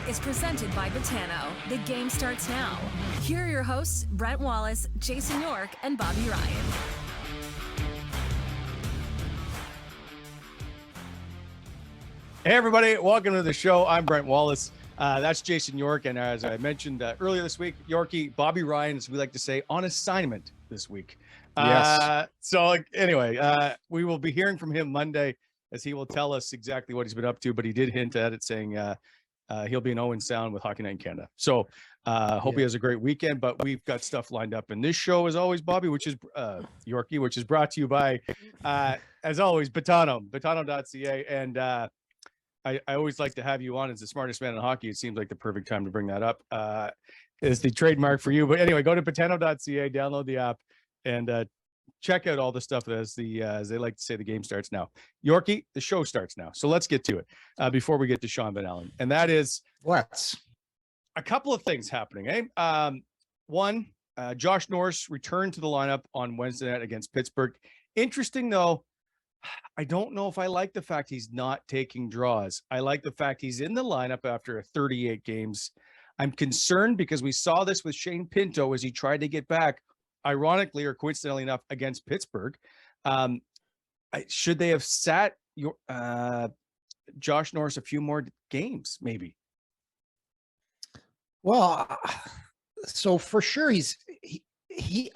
Spot is presented by Botano. The game starts now. Here are your hosts, Brent Wallace, Jason York, and Bobby Ryan. Hey, everybody. Welcome to the show. I'm Brent Wallace. That's Jason York. And as I mentioned earlier this week, Yorkie, Bobby Ryan, as we like to say, on assignment this week. Yes. So anyway, we will be hearing from him Monday as he will tell us exactly what he's been up to. But he did hint at it saying he'll be an Owen Sound with Hockey Night in Canada. So hope he has a great weekend. But we've got stuff lined up in this show, as always, Bobby, which is Yorkie, which is brought to you by, as always, Botano.ca. And I always like to have you on as the smartest man in hockey. It seems like the perfect time to bring that up. Is the trademark for you. But anyway, go to Botano.ca, download the app, and check out all the stuff as they like to say, the game starts now. Yorkie, the show starts now. So let's get to it before we get to Shaun Van Allen. And that is a couple of things happening. One, Josh Norris returned to the lineup on Wednesday night against Pittsburgh. Interesting, though. I don't know if I like the fact he's not taking draws. I like the fact he's in the lineup after 38 games. I'm concerned because we saw this with Shane Pinto as he tried to get back, ironically or coincidentally enough, against Pittsburgh. Should they have sat Josh Norris a few more games, maybe? Well, so for sure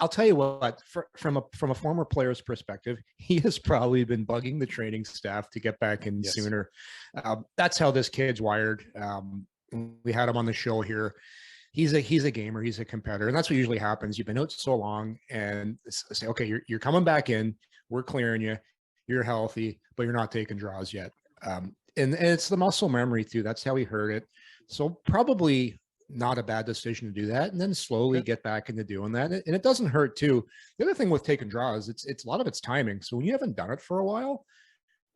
I'll tell you what, from a former player's perspective, he has probably been bugging the training staff to get back in sooner. That's how this kid's wired. We had him on the show here. He's a gamer. He's a competitor. And that's what usually happens. You've been out so long and say, okay, you're coming back in. We're clearing you. You're healthy, but you're not taking draws yet. And it's the muscle memory too. That's how he heard it. So probably not a bad decision to do that, and then slowly get back into doing that. And it doesn't hurt too. The other thing with taking draws, it's a lot of it's timing. So when you haven't done it for a while,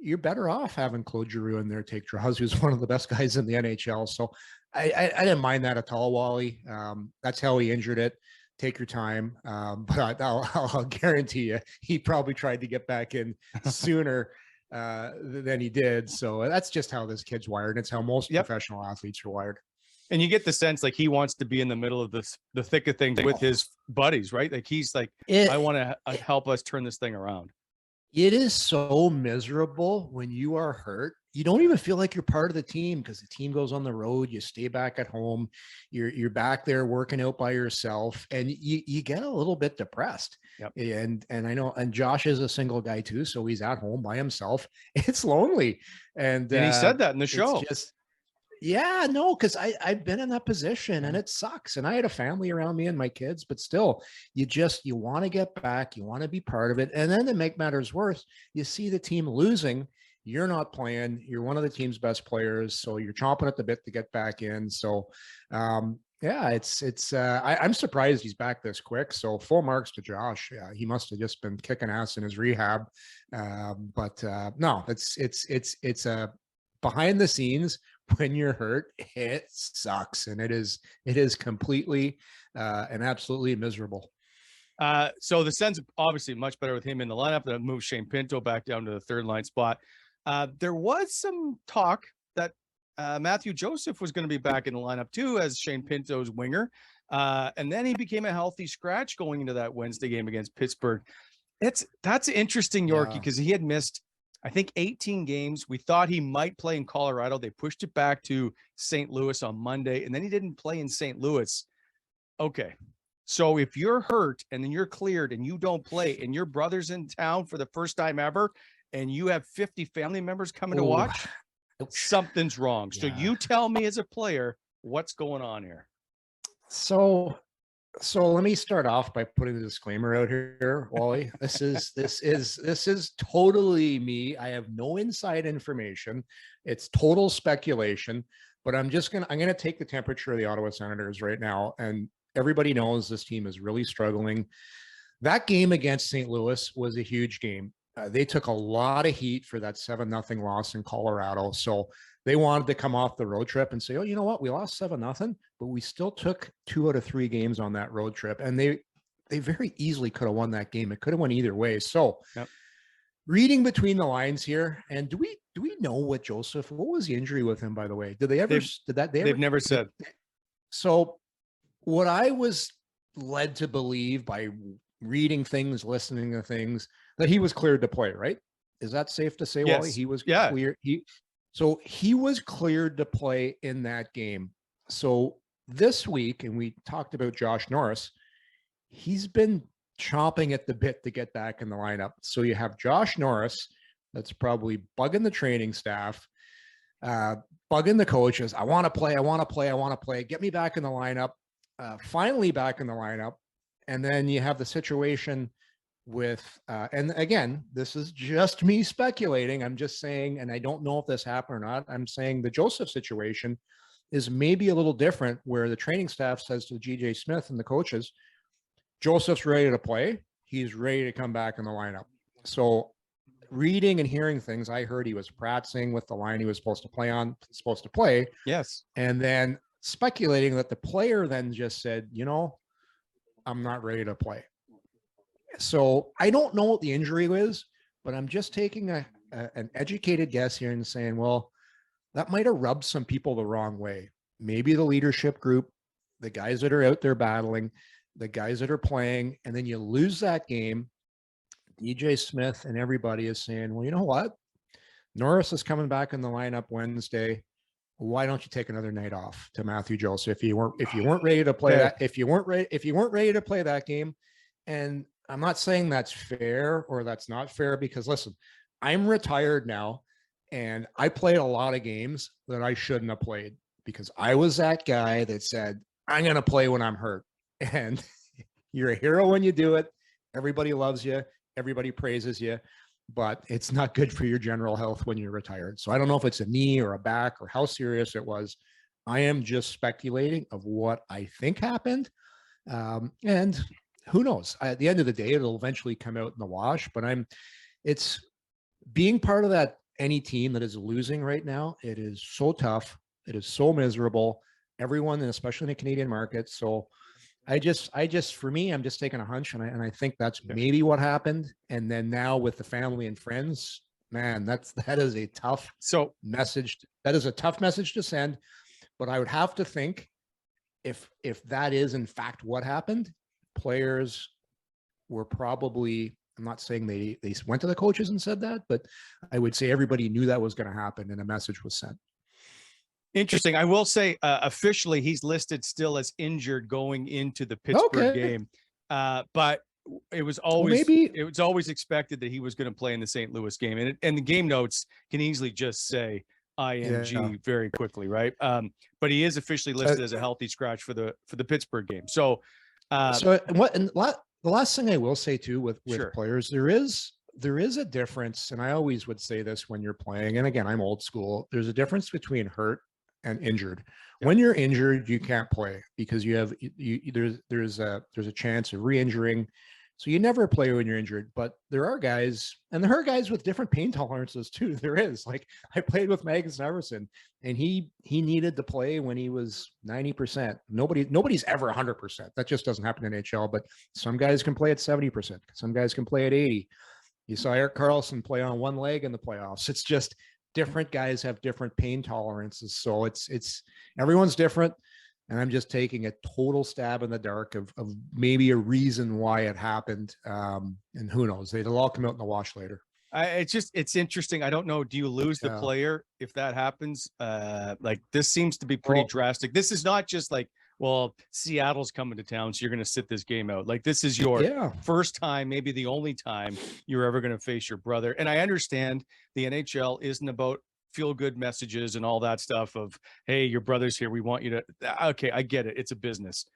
you're better off having Claude Giroux in there take draws, who's one of the best guys in the NHL. So I didn't mind that at all, Wally. That's how he injured it. Take your time. But I'll guarantee you, he probably tried to get back in sooner than he did. So that's just how this kid's wired. It's how most professional athletes are wired. And you get the sense like he wants to be in the middle of the thick of things with his buddies, right? Like he's like, I want to help us turn this thing around. It is so miserable when you are hurt. You don't even feel like you're part of the team because the team goes on the road. You stay back at home. You're back there working out by yourself, and you get a little bit depressed. Yep. And I know, and Josh is a single guy too, so he's at home by himself. It's lonely, and he said that in the show. Yeah, no, because I've been in that position and it sucks. And I had a family around me and my kids, but still, you want to get back, you want to be part of it. And then to make matters worse, you see the team losing, you're not playing, you're one of the team's best players, so you're chomping at the bit to get back in. So I'm surprised he's back this quick. So full marks to Josh. He must have just been kicking ass in his rehab. No, it's behind the scenes. When you're hurt, it sucks, and it is completely and absolutely miserable. So the Sens obviously much better with him in the lineup. That moves Shane Pinto back down to the third line spot. There was some talk that Mathieu Joseph was going to be back in the lineup too as Shane Pinto's winger, and then he became a healthy scratch going into that Wednesday game against Pittsburgh. That's interesting, Yorkie, because he had missed, I think, 18 games. We thought he might play in Colorado. They pushed it back to St. Louis on Monday, and then he didn't play in St. Louis. Okay. So if you're hurt and then you're cleared and you don't play and your brother's in town for the first time ever and you have 50 family members coming to watch, something's wrong. So you tell me as a player, what's going on here? So let me start off by putting the disclaimer out here, Wally. This is totally me. I have no inside information. It's total speculation, but I'm going to take the temperature of the Ottawa Senators right now. And everybody knows this team is really struggling. That game against St. Louis was a huge game. They took a lot of heat for that 7-0 loss in Colorado. So they wanted to come off the road trip and say, oh, you know what? We lost 7-0, but we still took 2 out of 3 games on that road trip. And they very easily could have won that game. It could have went either way. So reading between the lines here, and do we know what was the injury with him, by the way? They've never said. So what I was led to believe by reading things, listening to things, that he was cleared to play, right? Is that safe to say, Yes. Wally? He was Yeah. clear. He was cleared to play in that game. So this week, and we talked about Josh Norris, he's been chomping at the bit to get back in the lineup. So you have Josh Norris that's probably bugging the training staff, bugging the coaches. I want to play. Get me back in the lineup. Finally back in the lineup. And then you have the situation with, and again, this is just me speculating. I'm just saying, and I don't know if this happened or not. I'm saying the Joseph situation is maybe a little different, where the training staff says to GJ Smith and the coaches, Joseph's ready to play. He's ready to come back in the lineup. So reading and hearing things, I heard he was practicing with the line he was supposed to play. Yes. And then speculating that the player then just said, I'm not ready to play. So I don't know what the injury is, but I'm just taking an educated guess here and saying, well, that might have rubbed some people the wrong way. Maybe the leadership group, the guys that are out there battling, the guys that are playing, and then you lose that game. DJ Smith and everybody is saying, well, you know what? Norris is coming back in the lineup Wednesday. Why don't you take another night off to Mathieu Joseph if you weren't ready to play that, if you weren't ready to play that game? And I'm not saying that's fair or that's not fair, because listen, I'm retired now and I played a lot of games that I shouldn't have played because I was that guy that said, I'm going to play when I'm hurt. And you're a hero when you do it. Everybody loves you. Everybody praises you, but it's not good for your general health when you're retired. So I don't know if it's a knee or a back or how serious it was. I am just speculating of what I think happened. And who knows? At the end of the day, it'll eventually come out in the wash, but it's being part of that, any team that is losing right now. It is so tough. It is so miserable. Everyone, and especially in the Canadian market. So for me, I'm just taking a hunch, and I think that's maybe what happened. And then now with the family and friends, man, that is a tough message. That is a tough message to send. But I would have to think if that is in fact what happened, players were probably, I'm not saying they went to the coaches and said that, but I would say everybody knew that was going to happen and a message was sent. Interesting. I will say officially he's listed still as injured going into the Pittsburgh game. But it was always expected that he was going to play in the St. Louis game. And the game notes can easily just say ING very quickly, right? But he is officially listed as a healthy scratch for the Pittsburgh game. So the last thing I will say too with players, there is a difference, and I always would say this when you're playing, and again, I'm old school. There's a difference between hurt and injured. When you're injured, you can't play because there's a chance of re-injuring. So you never play when you're injured, but there are guys, and there are guys with different pain tolerances too. There is, like, I played with Magnus Everson, and he needed to play when he was 90%. Nobody's ever 100%. That just doesn't happen in NHL, but some guys can play at 70%. Some guys can play at 80. You saw Erik Karlsson play on one leg in the playoffs. It's just different guys have different pain tolerances. So it's everyone's different. And I'm just taking a total stab in the dark of maybe a reason why it happened. And who knows? It'll all come out in the wash later. It's interesting. I don't know. Do you lose the player if that happens? Like, this seems to be pretty drastic. This is not just like, well, Seattle's coming to town, so you're going to sit this game out. Like, this is your first time, maybe the only time you're ever going to face your brother. And I understand the NHL isn't about feel-good messages and all that stuff of, hey, your brother's here, we want you to. Okay, I get it. It's a business.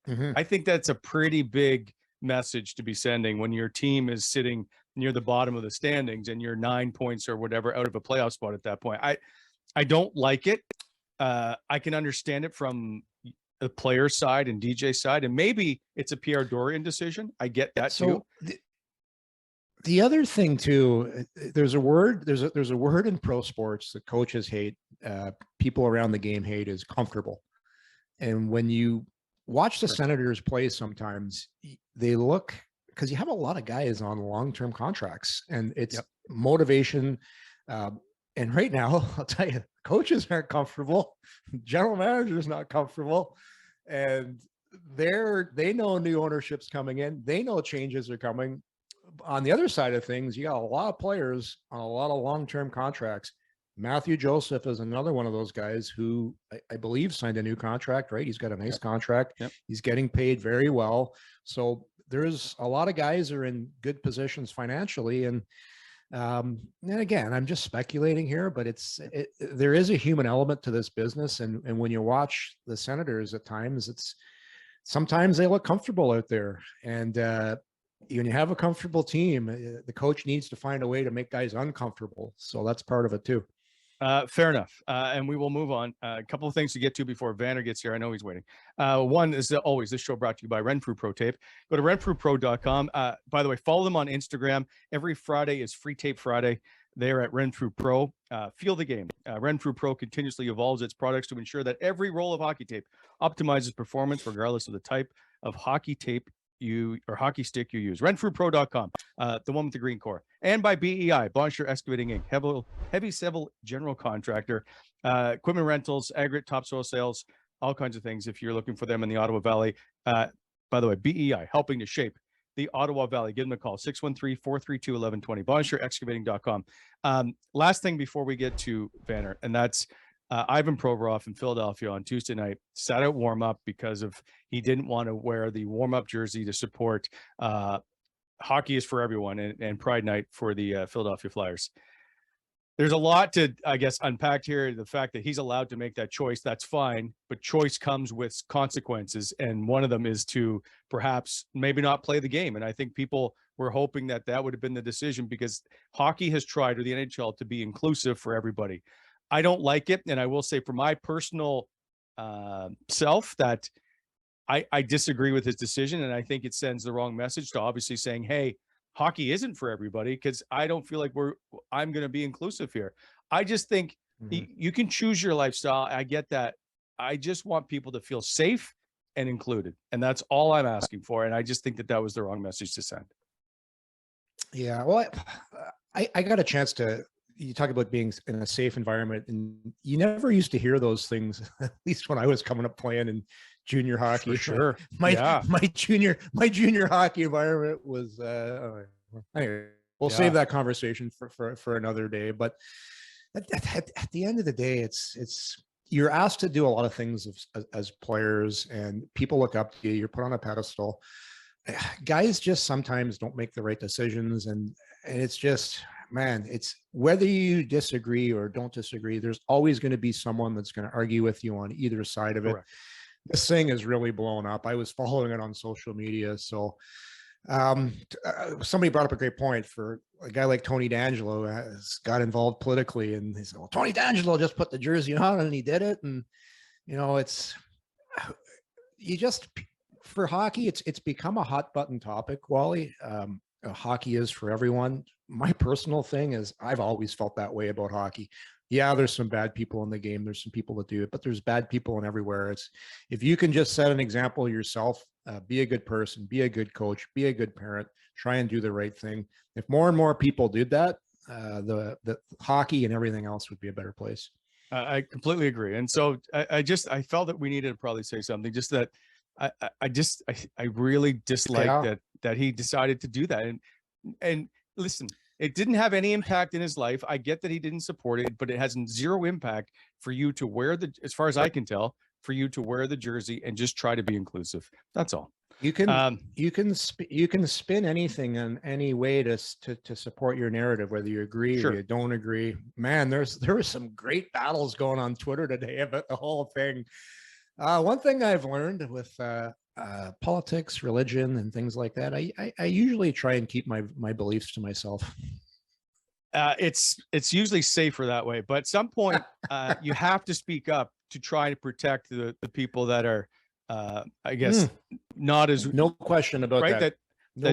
I think that's a pretty big message to be sending when your team is sitting near the bottom of the standings and you're 9 points or whatever out of a playoff spot at that point. I don't like it. I can understand it from the player side and DJ side, and maybe it's a Pierre Dorian decision. I get that too. The other thing too, there's a word in pro sports that coaches hate, people around the game hate, is comfortable. And when you watch the Senators play, sometimes they look because you have a lot of guys on long-term contracts, and it's motivation. And right now, I'll tell you, coaches aren't comfortable, general managers not comfortable, and they know new ownership's coming in. They know changes are coming. On the other side of things, you got a lot of players on a lot of long-term contracts. Mathieu Joseph is another one of those guys who I believe signed a new contract, right? He's got a nice contract. He's getting paid very well. So there's a lot of guys are in good positions financially. And again, I'm just speculating here, but there is a human element to this business. And when you watch the Senators at times, sometimes they look comfortable out there. And when you have a comfortable team, the coach needs to find a way to make guys uncomfortable. So that's part of it too. Fair enough. And we will move on. A couple of things to get to before Vanner gets here. I know he's waiting. One is always this show brought to you by Renfrew Pro Tape. Go to renfrewpro.com. By the way, follow them on Instagram. Every Friday is Free Tape Friday. They're at Renfrew Pro. Feel the game. Renfrew Pro continuously evolves its products to ensure that every roll of hockey tape optimizes performance regardless of the type of hockey tape or hockey stick you use. Renfrewpro.com, the one with the green core. And by BEI, Boncher Excavating Inc., heavy civil general contractor, equipment rentals, aggregate, topsoil sales, all kinds of things if you're looking for them in the Ottawa Valley. By the way, BEI, helping to shape the Ottawa Valley. Give them a call, 613-432-1120, BoncherExcavating.com. Last thing before we get to Vanner, and that's Ivan Provorov in Philadelphia on Tuesday night sat out warm-up because he didn't want to wear the warm-up jersey to support Hockey is for Everyone and Pride Night for the Philadelphia Flyers. There's a lot to, I guess, unpack here. The fact that he's allowed to make that choice, that's fine, but choice comes with consequences, and one of them is to perhaps maybe not play the game. And I think people were hoping that would have been the decision, because hockey has tried, or the NHL, to be inclusive for everybody. I don't like it, and I will say for my personal self that I disagree with his decision, and I think it sends the wrong message to obviously saying, hey, hockey isn't for everybody, because I don't feel like I'm going to be inclusive here. I just think you can choose your lifestyle. I get that. I just want people to feel safe and included, and that's all I'm asking for. And I just think that was the wrong message to send. Yeah, well, I got a chance to. You talk about being in a safe environment, and you never used to hear those things, at least when I was coming up playing in junior hockey. For sure. My junior hockey environment was anyway, we'll save that conversation for another day. But at the end of the day, it's you're asked to do a lot of things as players, and people look up to you. You're put on a pedestal. Guys just sometimes don't make the right decisions, and it's just, man, it's whether you disagree or don't disagree, there's always going to be someone that's going to argue with you on either side of it. Correct. This thing is really blown up. I was following it on social media. So somebody brought up a great point. For a guy like Tony D'Angelo has got involved politically, and he said, well, Tony D'Angelo just put the jersey on and he did it. And, for hockey, it's become a hot button topic, Wally. Hockey is for everyone. My personal thing is I've always felt that way about hockey. Yeah, there's some bad people in the game. There's some people that do it, but there's bad people in everywhere. If you can just set an example yourself, be a good person, be a good coach, be a good parent, try and do the right thing. If more and more people did that, the hockey and everything else would be a better place. I completely agree. And so I felt that we needed to probably say something, just that I really dislike that he decided to do that. And listen, it didn't have any impact in his life. I get that he didn't support it, but it has zero impact for you to wear as far as I can tell, for you to wear the jersey and just try to be inclusive. That's all. You can spin anything in any way to support your narrative, whether you agree or you don't agree. Man, there were some great battles going on Twitter today about the whole thing. One thing I've learned with politics, religion, and things like that, I usually try and keep my beliefs to myself. It's usually safer that way, but at some point you have to speak up to try to protect the people that are, I guess, not as no question about that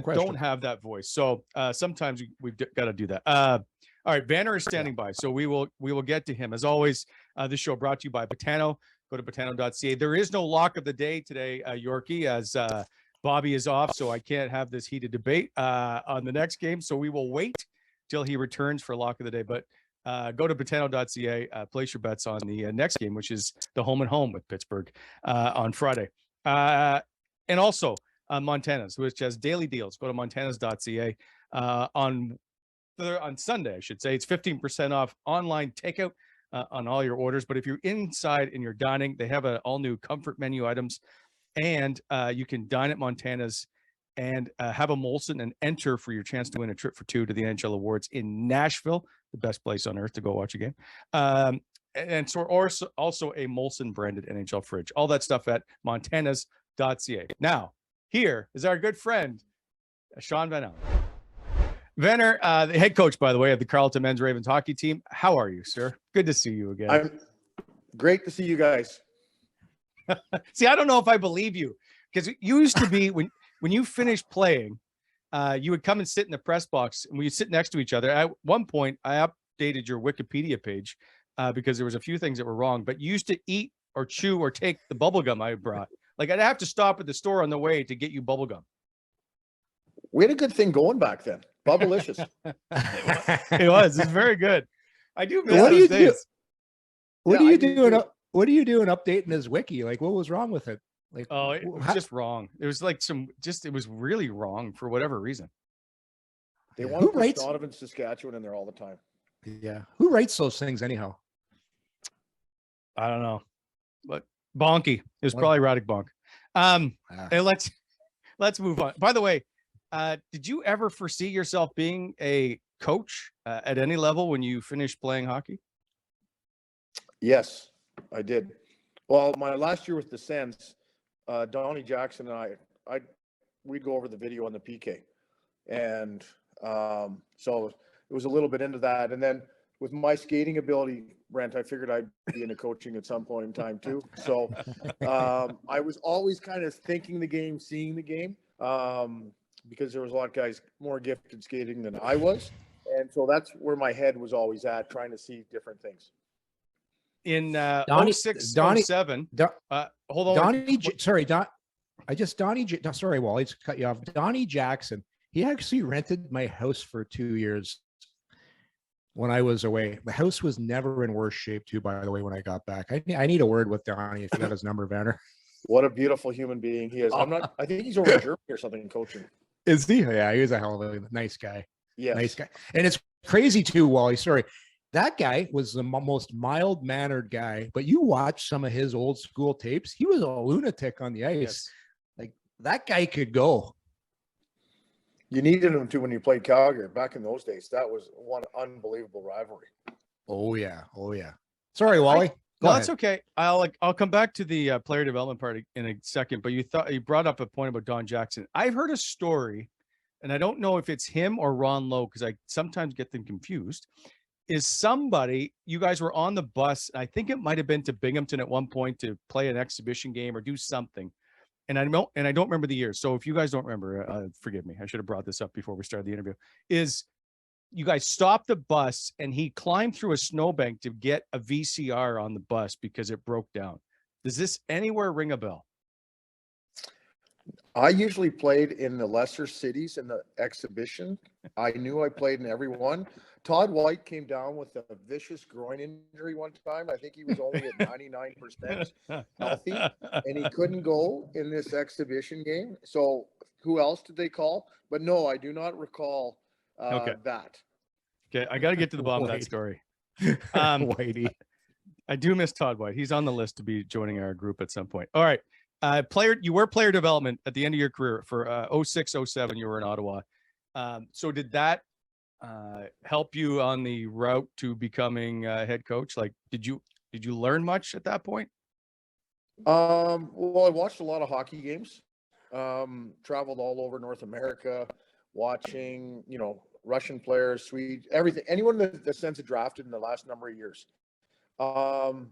don't have that voice. So sometimes we've got to do that. All right, Vanner is standing by, so we will get to him. As always, this show brought to you by Botano. Go to botano.ca. There is no lock of the day today, Yorkie, as Bobby is off, so I can't have this heated debate on the next game. So we will wait till he returns for lock of the day. But go to Betano.ca, place your bets on the next game, which is the home and home with Pittsburgh on Friday. And also Montana's, which has daily deals. Go to Montanas.ca on Sunday, I should say. It's 15% off online takeout on all your orders. But if you're inside and you're dining, they have an all-new comfort menu items. And you can dine at Montana's and have a Molson and enter for your chance to win a trip for two to the NHL Awards in Nashville, the best place on earth to go watch a game. And so also a Molson branded NHL fridge. All that stuff at montanas.ca. Now, here is our good friend, Shaun Van Allen. Venner, the head coach, by the way, of the Carleton Men's Ravens hockey team. How are you, sir? Good to see you again. I'm great to see you guys. See, I don't know if I believe you, because you used to be when you finished playing, you would come and sit in the press box and we would sit next to each other. At one point, I updated your Wikipedia page because there was a few things that were wrong, but you used to eat or chew or take the bubble gum I brought. Like I'd have to stop at the store on the way to get you bubble gum. We had a good thing going back then. Bubblicious. It was. It's very good. I do miss those days. What are you doing? What are you doing updating his wiki? Like, what was wrong with it? Like, oh, it was just wrong. It was like it was really wrong for whatever reason. They want to put Donovan, Saskatchewan in there all the time. Yeah. Who writes those things anyhow? I don't know, but Bonky. It was probably Radic Bonk. And let's move on. By the way, did you ever foresee yourself being a coach at any level when you finished playing hockey? Yes, I did. Well, my last year with the Sens, Donnie Jackson and we'd go over the video on the PK. And so it was a little bit into that. And then with my skating ability, Brent, I figured I'd be into coaching at some point in time too. So I was always kind of thinking the game, seeing the game, because there was a lot of guys more gifted skating than I was. And so that's where my head was always at, trying to see different things. In 06, Donnie, 07, hold on. Sorry, Wally, to cut you off. Donnie Jackson, he actually rented my house for 2 years when I was away. The house was never in worse shape, too, by the way, when I got back. I need a word with Donnie if you got his number, Vanner. What a beautiful human being he is. I think he's over in Germany or something coaching. Is he? Yeah, he was a hell of a nice guy. Yeah. Nice guy. And it's crazy, too, Wally. Sorry. That guy was the most mild-mannered guy, but you watch some of his old school tapes. He was a lunatic on the ice. Yes. Like, that guy could go. You needed him to when you played Calgary. Back in those days, that was one unbelievable rivalry. Oh, yeah. Oh, yeah. Sorry, Wally. No, that's okay. I'll come back to the player development part in a second, but you brought up a point about Don Jackson. I've heard a story, and I don't know if it's him or Ron Lowe, because I sometimes get them confused. Is somebody, you guys were on the bus, I think it might have been to Binghamton at one point to play an exhibition game or do something. And I don't remember the year. So if you guys don't remember, forgive me. I should have brought this up before we started the interview. Is you guys stopped the bus and he climbed through a snowbank to get a VCR on the bus because it broke down. Does this anywhere ring a bell? I usually played in the lesser cities in the exhibition. I knew I played in every one. Todd White came down with a vicious groin injury one time. I think he was only at 99% healthy, and he couldn't go in this exhibition game. So who else did they call? But no, I do not recall that. Okay, I got to get to the bottom of that story. Whitey. I do miss Todd White. He's on the list to be joining our group at some point. All right. You were player development at the end of your career for 06, 07. You were in Ottawa. So did that help you on the route to becoming a head coach? Like, did you learn much at that point? Well, I watched a lot of hockey games, traveled all over North America, watching, Russian players, Swedes, everything, anyone that the Sens had drafted in the last number of years. I'm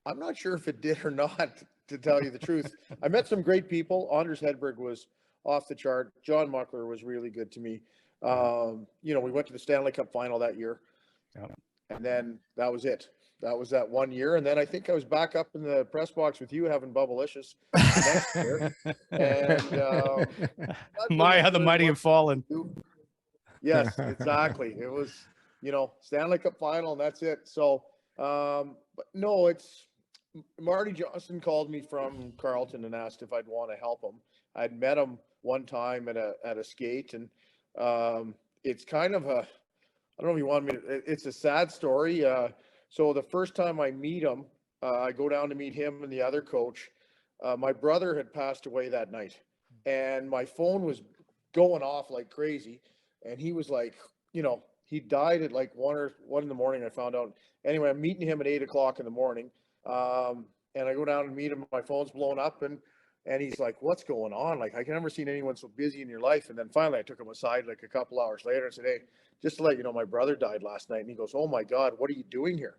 not sure if it did or not, to tell you the truth. I met some great people. Anders Hedberg was off the chart. John Muckler was really good to me. We went to the Stanley Cup final that year. Yep. And then that was it. that was that 1 year. And then I think I was back up in the press box with you having Bubblicious next year. And how the mighty have fallen. Yes, exactly. It was, Stanley Cup final, and that's it. So, but no, it's Marty Johnson called me from Carleton and asked if I'd want to help him. I'd met him one time at a skate, and it's kind of a, I don't know if you want me to, it's a sad story. So the first time I meet him, I go down to meet him and the other coach. My brother had passed away that night, and my phone was going off like crazy. And he was like, he died at like 1 in the morning. I found out. Anyway, I'm meeting him at 8 o'clock in the morning. And I go down and meet him. My phone's blown up, and he's like, "What's going on? Like, I never seen anyone so busy in your life." And then finally, I took him aside like a couple hours later and said, "Hey, just to let you know, my brother died last night." And he goes, "Oh my God, what are you doing here?"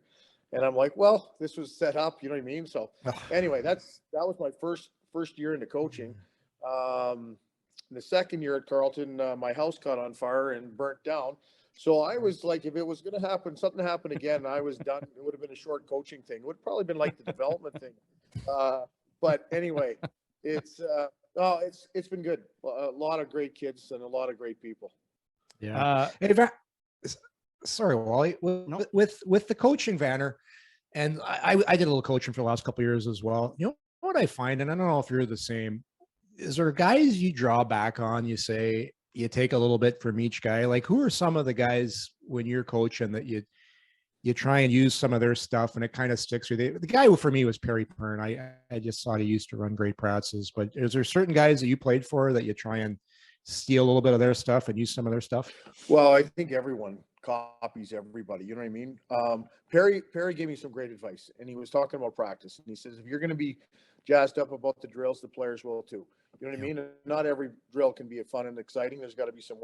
And I'm like, "Well, this was set up." You know what I mean? So anyway, that was my first year into coaching. The second year at Carleton, my house caught on fire and burnt down. So I was like, if it was going to happen, something happened again, I was done. It would have been a short coaching thing. It would probably been like the development thing. But anyway, it's been good. A lot of great kids and a lot of great people. Yeah. Sorry, Wally. With the coaching, Vanner, and I did a little coaching for the last couple of years as well. You know what I find, and I don't know if you're the same. Is there guys you draw back on? You say you take a little bit from each guy. Like, who are some of the guys when you're coaching that you try and use some of their stuff and it kind of sticks with you? The guy who for me was Perry Pern. I just thought he used to run great practices. But is there certain guys that you played for that you try and steal a little bit of their stuff and use some of their stuff? Well, I think everyone copies everybody. You know what I mean? Perry gave me some great advice, and he was talking about practice. And he says, if you're going to be jazzed up about the drills, the players will too. You know what I mean? And not every drill can be fun and exciting. There's got to be some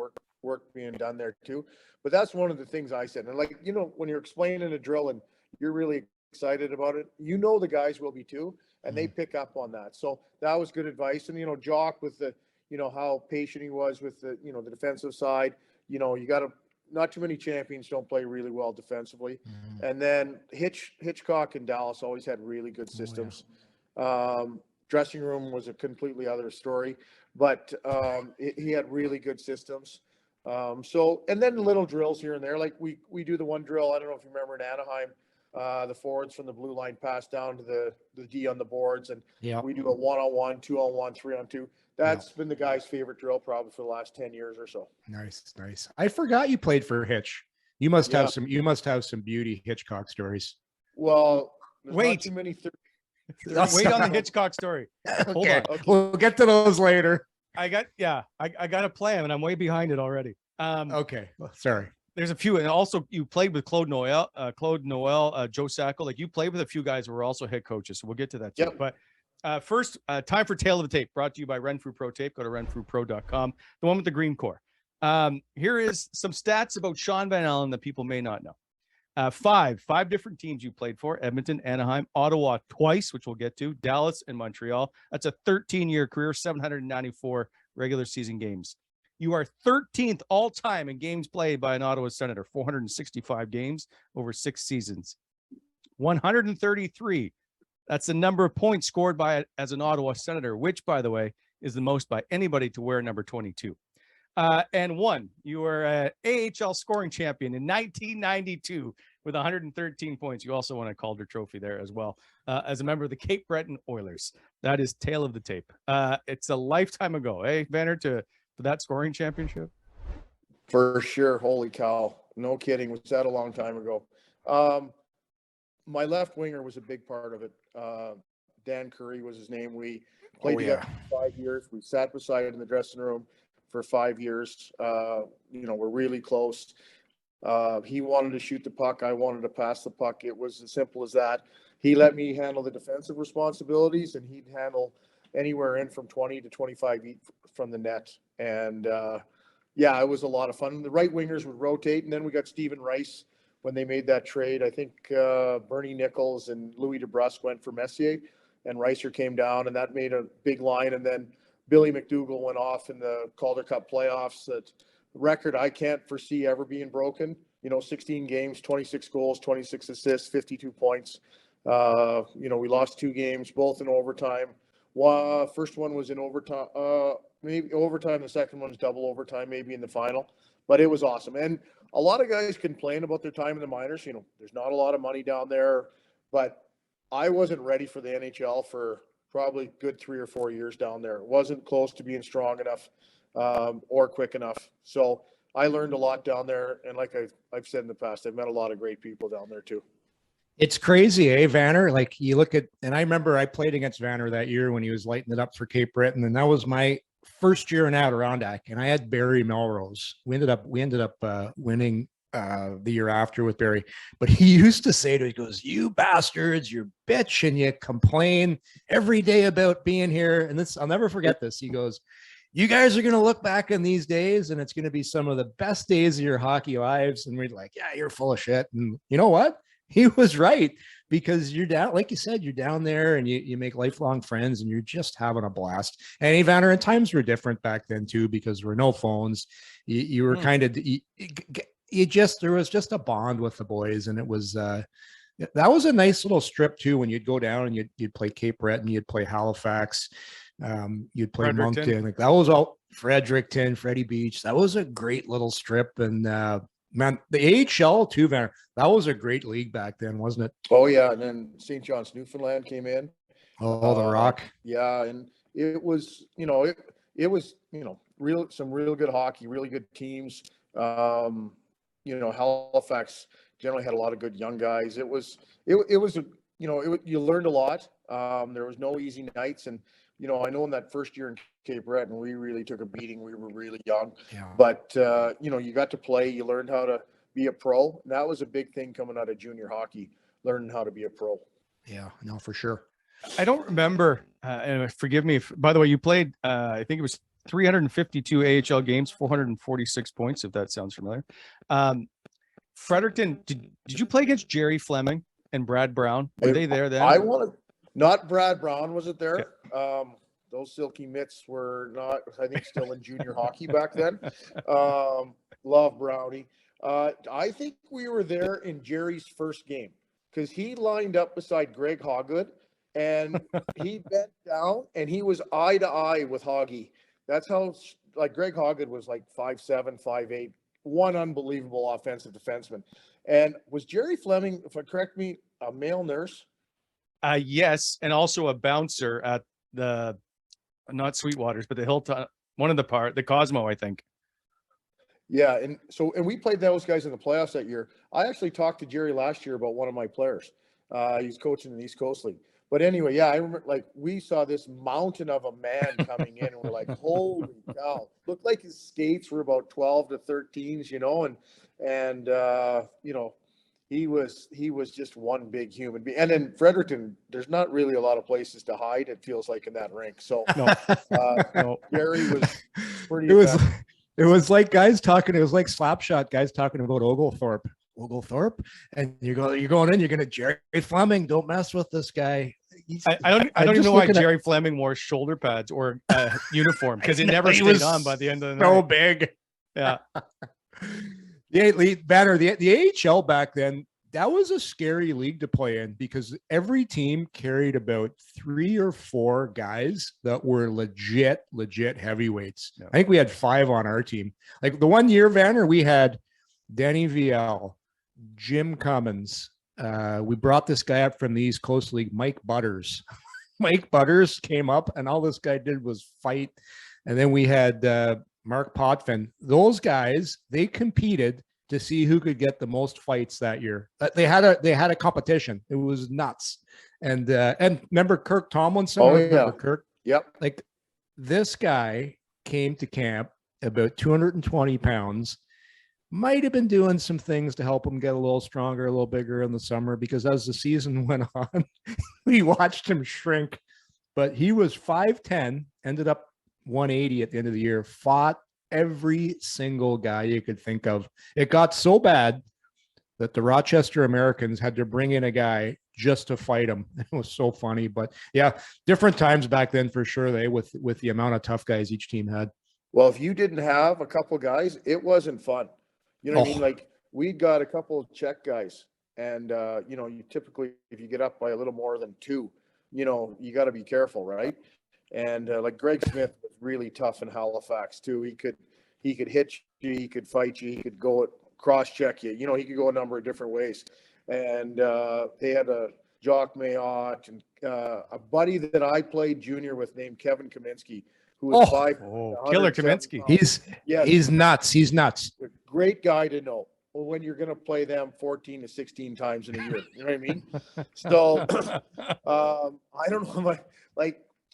work being done there too. But that's one of the things I said. And like, when you're explaining a drill and you're really excited about it, the guys will be too, and they pick up on that. So that was good advice. And, Jock with the, how patient he was with the, the defensive side, you got to, not too many champions don't play really well defensively. And then Hitchcock and Dallas always had really good systems. Dressing room was a completely other story, but he had really good systems. And then little drills here and there, like we do the one drill. I don't know if you remember in Anaheim, the forwards from the blue line pass down to the D on the boards, and we do a 1-on-1, 2-on-1, 3-on-2. That's been the guy's favorite drill probably for the last 10 years or so. Nice. I forgot you played for Hitch. You must have some beauty Hitchcock stories. Well, wait. Not too many. Wait on the Hitchcock story. Hold on. Okay. We'll get to those later. I got a plan, and I'm way behind it already. Okay. Sorry. There's a few, and also you played with Claude Noel, Joe Sacco. Like, you played with a few guys who were also head coaches. So we'll get to that too. Yep. But first, time for Tale of the Tape, brought to you by Renfrew Pro Tape. Go to renfrewpro.com. The one with the green core. Here is some stats about Shaun Van Allen that people may not know. Five different teams you played for: Edmonton, Anaheim, Ottawa twice, which we'll get to, Dallas, and Montreal. That's a 13-year career, 794 regular season games. You are 13th all time in games played by an Ottawa Senator, 465 games over 6 seasons. 133. That's the number of points scored by as an Ottawa Senator, which, by the way, is the most by anybody to wear number 22. And you were an AHL scoring champion in 1992 with 113 points. You also won a Calder Trophy there as well, as a member of the Cape Breton Oilers. That is Tale of the Tape. It's a lifetime ago, Vanner, to that scoring championship? For sure. Holy cow. No kidding. Was that a long time ago? My left winger was a big part of it. Dan Curry was his name. We played together for 5 years. We sat beside him in the dressing room for 5 years. We're really close. He wanted to shoot the puck. I wanted to pass the puck. It was as simple as that. He let me handle the defensive responsibilities, and he'd handle anywhere in from 20 to 25 feet from the net. And it was a lot of fun. The right wingers would rotate, and then we got Stephen Rice when they made that trade. I think Bernie Nichols and Louis DeBrusque went for Messier, and Reiser came down, and that made a big line. And then Billy McDougall went off in the Calder Cup playoffs. That record I can't foresee ever being broken. 16 games, 26 goals, 26 assists, 52 points. We lost 2 games, both in overtime. First one was in overtime, maybe overtime. The second one's double overtime, maybe in the final. But it was awesome. And a lot of guys complain about their time in the minors. There's not a lot of money down there. But I wasn't ready for the NHL for probably good 3 or 4 years down there. It wasn't close to being strong enough or quick enough. So I learned a lot down there. And like I've said in the past, I've met a lot of great people down there too. It's crazy, Vanner? Like you look at, and I remember I played against Vanner that year when he was lighting it up for Cape Breton, and that was my first year in Adirondack, and I had Barry Melrose. We ended up winning the year after with Barry, but he used to say to, he goes, "You bastards, you're bitch, and you complain every day about being here." And this, I'll never forget this. He goes, "You guys are going to look back in these days and it's going to be some of the best days of your hockey lives." And we're like, "Yeah, you're full of shit." And you know what? He was right, because you're down, like you said, you're down there and you make lifelong friends and you're just having a blast. And Evander, and times were different back then too, because there were no phones. You were kind of, there was just a bond with the boys. And it was, that was a nice little strip too, when you'd go down and you'd play Cape Breton, you'd play Halifax, you'd play Moncton. Like that was all Fredericton, Freddie Beach. That was a great little strip. And, man, the AHL too, Van, that was a great league back then, wasn't it? Oh yeah, and then St. John's, Newfoundland came in. Oh, the Rock. Yeah, and it was, it was, some real good hockey, really good teams. Halifax generally had a lot of good young guys. It was you learned a lot. There was no easy nights, and I know in that first year in Cape Breton, we really took a beating. We were really young, but you got to play. You learned how to be a pro. And that was a big thing coming out of junior hockey, learning how to be a pro. Yeah, no, for sure. I don't remember, and forgive me if, by the way, you played, I think it was 352 AHL games, 446 points, if that sounds familiar. Fredericton, did you play against Jerry Fleming and Brad Brown? Were they there then? Not Brad Brown, was it there? Okay. Those silky mitts were not, I think, still in junior hockey back then. Love Brownie. I think we were there in Jerry's first game, because he lined up beside Greg Hoggood, and he bent down and he was eye to eye with Hoggy. That's how, like, Greg Hoggood was like 5'7", 5'8", one unbelievable offensive defenseman. And was Jerry Fleming, if I correct me, a male nurse? Yes, and also a bouncer at the, not Sweetwaters, but the Hilltop, one of the Cosmo, I think. Yeah, and we played those guys in the playoffs that year. I actually talked to Jerry last year about one of my players. He's coaching in the East Coast League. But anyway, yeah, I remember, like, we saw this mountain of a man coming in, and we're like, holy cow. Looked like his skates were about 12 to 13s, and he was just one big human being. And in Fredericton, there's not really a lot of places to hide, it feels like, in that rink. So no. Gary was pretty It was like guys talking, it was like Slapshot guys talking about Oglethorpe. And you're going in, you're going to Jerry Fleming, don't mess with this guy. I don't even know why Jerry Fleming wore shoulder pads or a uniform, because it never stayed on by the end of the night. So big. Yeah. The AHL back then, that was a scary league to play in, because every team carried about 3 or 4 guys that were legit heavyweights. Yeah. I think we had 5 on our team. Like the one year, Vanner, we had Danny Viel, Jim Cummins. We brought this guy up from the East Coast League, Mike Butters. Mike Butters came up, and all this guy did was fight. And then we had Mark Potvin. Those guys, they competed to see who could get the most fights that year. They had a competition. It was nuts. And remember Kirk Tomlinson? Oh, yeah. Kirk? Yep. Like, this guy came to camp about 220 pounds. Might have been doing some things to help him get a little stronger, a little bigger in the summer, because as the season went on, we watched him shrink. But he was 5'10", ended up 180 at the end of the year, fought every single guy you could think of. It got so bad that the Rochester Americans had to bring in a guy just to fight him. It was so funny. But yeah, different times back then for sure, with the amount of tough guys each team had. Well, if you didn't have a couple guys, it wasn't fun. You know what I mean? Like, we'd got a couple of Czech guys. And, you typically, if you get up by a little more than 2, you got to be careful, right? And like Greg Smith was really tough in Halifax too. He could hit you, he could fight you, he could go cross check you. He could go a number of different ways. And they had a Jock Mayotte and a buddy that I played junior with named Kevin Kaminsky, who was Killer Kaminsky. He's nuts. He's nuts. A great guy to know when you're going to play them 14 to 16 times in a year. You know what I mean? So I don't know.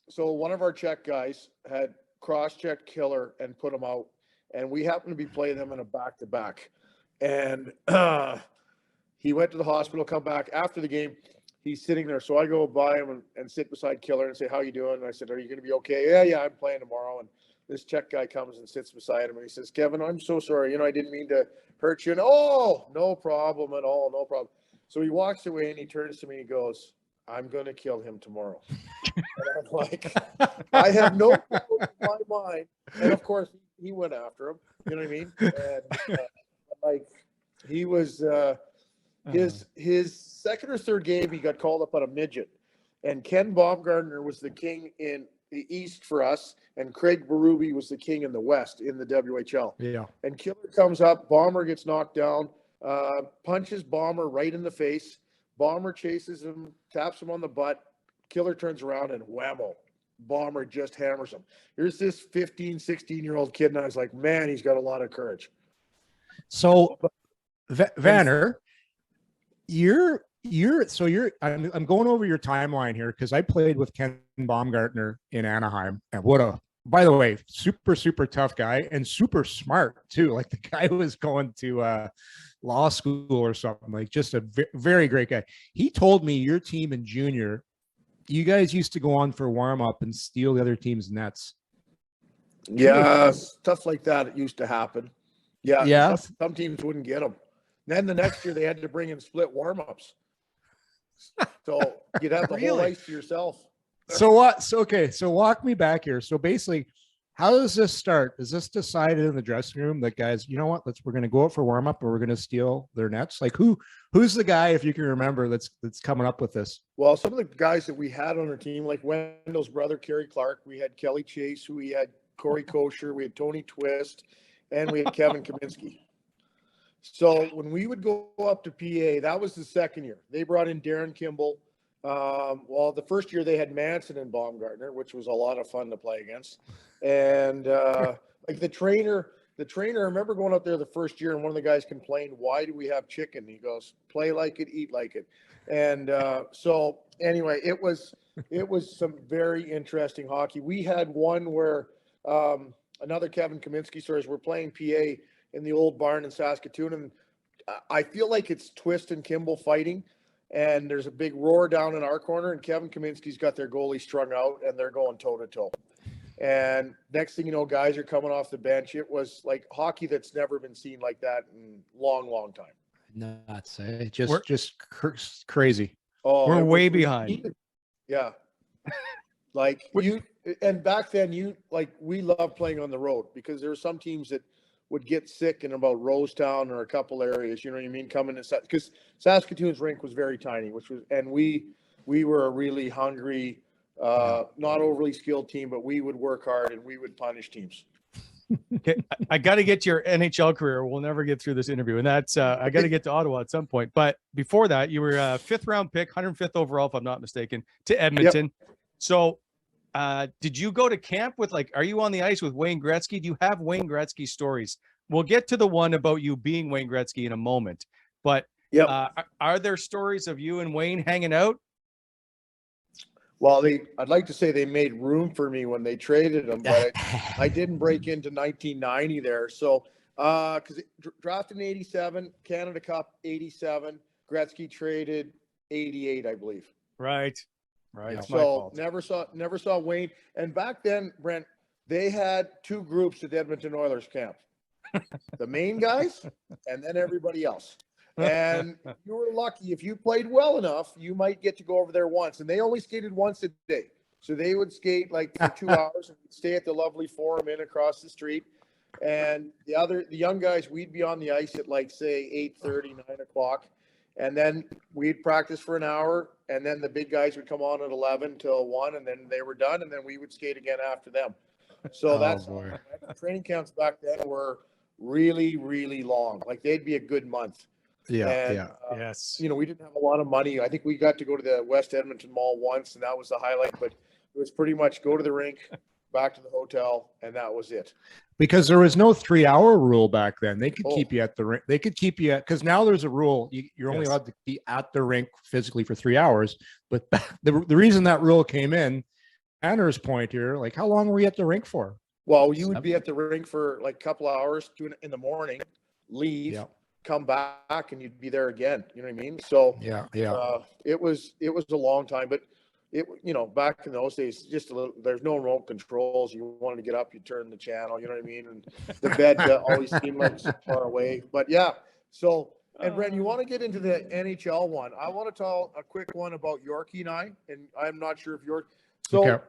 So one of our Czech guys had cross-checked Killer and put him out. And we happened to be playing them in a back-to-back. And he went to the hospital, come back after the game. He's sitting there. So I go by him and sit beside Killer and say, how you doing? And I said, are you going to be okay? Yeah, I'm playing tomorrow. And this Czech guy comes and sits beside him. And he says, Kevin, I'm so sorry. I didn't mean to hurt you. And, no problem at all. No problem. So he walks away and he turns to me and he goes, I'm going to kill him tomorrow. And I'm like, I have no doubt in my mind. And of course, he went after him. You know what I mean? And he was his second or third game, he got called up on a midget. And Ken Baumgartner was the king in the East for us, and Craig Berube was the king in the West in the WHL. Yeah. And Killer comes up, Bomber gets knocked down, punches Bomber right in the face. Bomber chases him, taps him on the butt. Killer turns around and whammo. Bomber just hammers him. Here's this 15, 16-year-old kid, and I was like, man, he's got a lot of courage. So, Vanner, I'm going over your timeline here because I played with Ken Baumgartner in Anaheim, and by the way, super, super tough guy and super smart too. Like the guy was going to law school or something, like just a very great guy. He told me your team in junior, you guys used to go on for warm up and steal the other team's nets. Yeah, stuff like that. It used to happen. Yeah. Some teams wouldn't get them. Then the next year they had to bring in split warm-ups. So you'd have the whole ice to yourself. So what? So walk me back here. So basically, how does this start? Is this decided in the dressing room that guys, you know what? We're going to go out for warm up, or we're going to steal their nets? Like who's the guy, if you can remember, that's coming up with this? Well, some of the guys that we had on our team, like Wendell's brother Kerry Clark, we had Kelly Chase, we had Corey Kosher, we had Tony Twist, and we had Kevin Kaminsky. So when we would go up to PA, that was the second year. They brought in Darren Kimball. The first year they had Manson and Baumgartner, which was a lot of fun to play against. And like the trainer, I remember going up there the first year and one of the guys complained, why do we have chicken? He goes, play like it, eat like it. And so anyway, it was some very interesting hockey. We had one where another Kevin Kaminsky stories, we're playing PA in the old barn in Saskatoon. And I feel like it's Twist and Kimball fighting. And there's a big roar down in our corner, and Kevin Kaminsky's got their goalie strung out, and they're going toe-to-toe. And next thing you know, guys are coming off the bench. It was like hockey that's never been seen like that in a long, long time. Nuts, eh? Just crazy. Oh, we're way behind. Yeah. And back then, we loved playing on the road because there were some teams that would get sick in about Rosetown or a couple areas, you know what I mean, coming to because Saskatoon's rink was very tiny, and we were a really hungry, not overly skilled team, but we would work hard and we would punish teams. Okay, I got to get to your NHL career. We'll never get through this interview, and that's I got to get to Ottawa at some point. But before that, you were a 5th round pick, 105th overall, if I'm not mistaken, to Edmonton. Yep. So did you go to camp with, are you on the ice with Wayne Gretzky? Do you have Wayne Gretzky stories? We'll get to the one about you being Wayne Gretzky in a moment, but are there stories of you and Wayne hanging out? Well, I'd like to say they made room for me when they traded him, but I didn't break into 1990 there. So, because drafted in 87, Canada Cup 87, Gretzky traded 88, I believe. Right. Yeah. So never saw Wayne. And back then, Brent, they had 2 groups at the Edmonton Oilers camp. The main guys and then everybody else. And you were lucky. If you played well enough, you might get to go over there once. And they only skated once a day. So they would skate for 2 hours and stay at the lovely Forum Inn across the street. And the young guys, we'd be on the ice at like, say, 8:30, 9 o'clock. And then we'd practice for an hour. And then the big guys would come on at 11 till 1. And then they were done. And then we would skate again after them. So training camps back then were really, really long. Like they'd be a good month. Yes. You know, we didn't have a lot of money. I think we got to go to the West Edmonton Mall once, and that was the highlight. But it was pretty much go to the rink, back to the hotel, and that was it. Because there was no 3-hour rule back then. They could keep you at the rink. They could keep you because now there's a rule. You're only allowed to be at the rink physically for 3 hours. But the reason that rule came in, Anna's point here, like how long were you at the rink for? Well, you would be at the rink for like a couple hours in the morning, leave, come back, and you'd be there again. You know what I mean? So it was a long time, but back in those days, just there's no remote controls. You wanted to get up, you turn the channel. You know what I mean? And the bed always seemed like so far away. But yeah, so. And Brent, you want to get into the NHL one? I want to tell a quick one about Yorkie and I, and I'm not sure if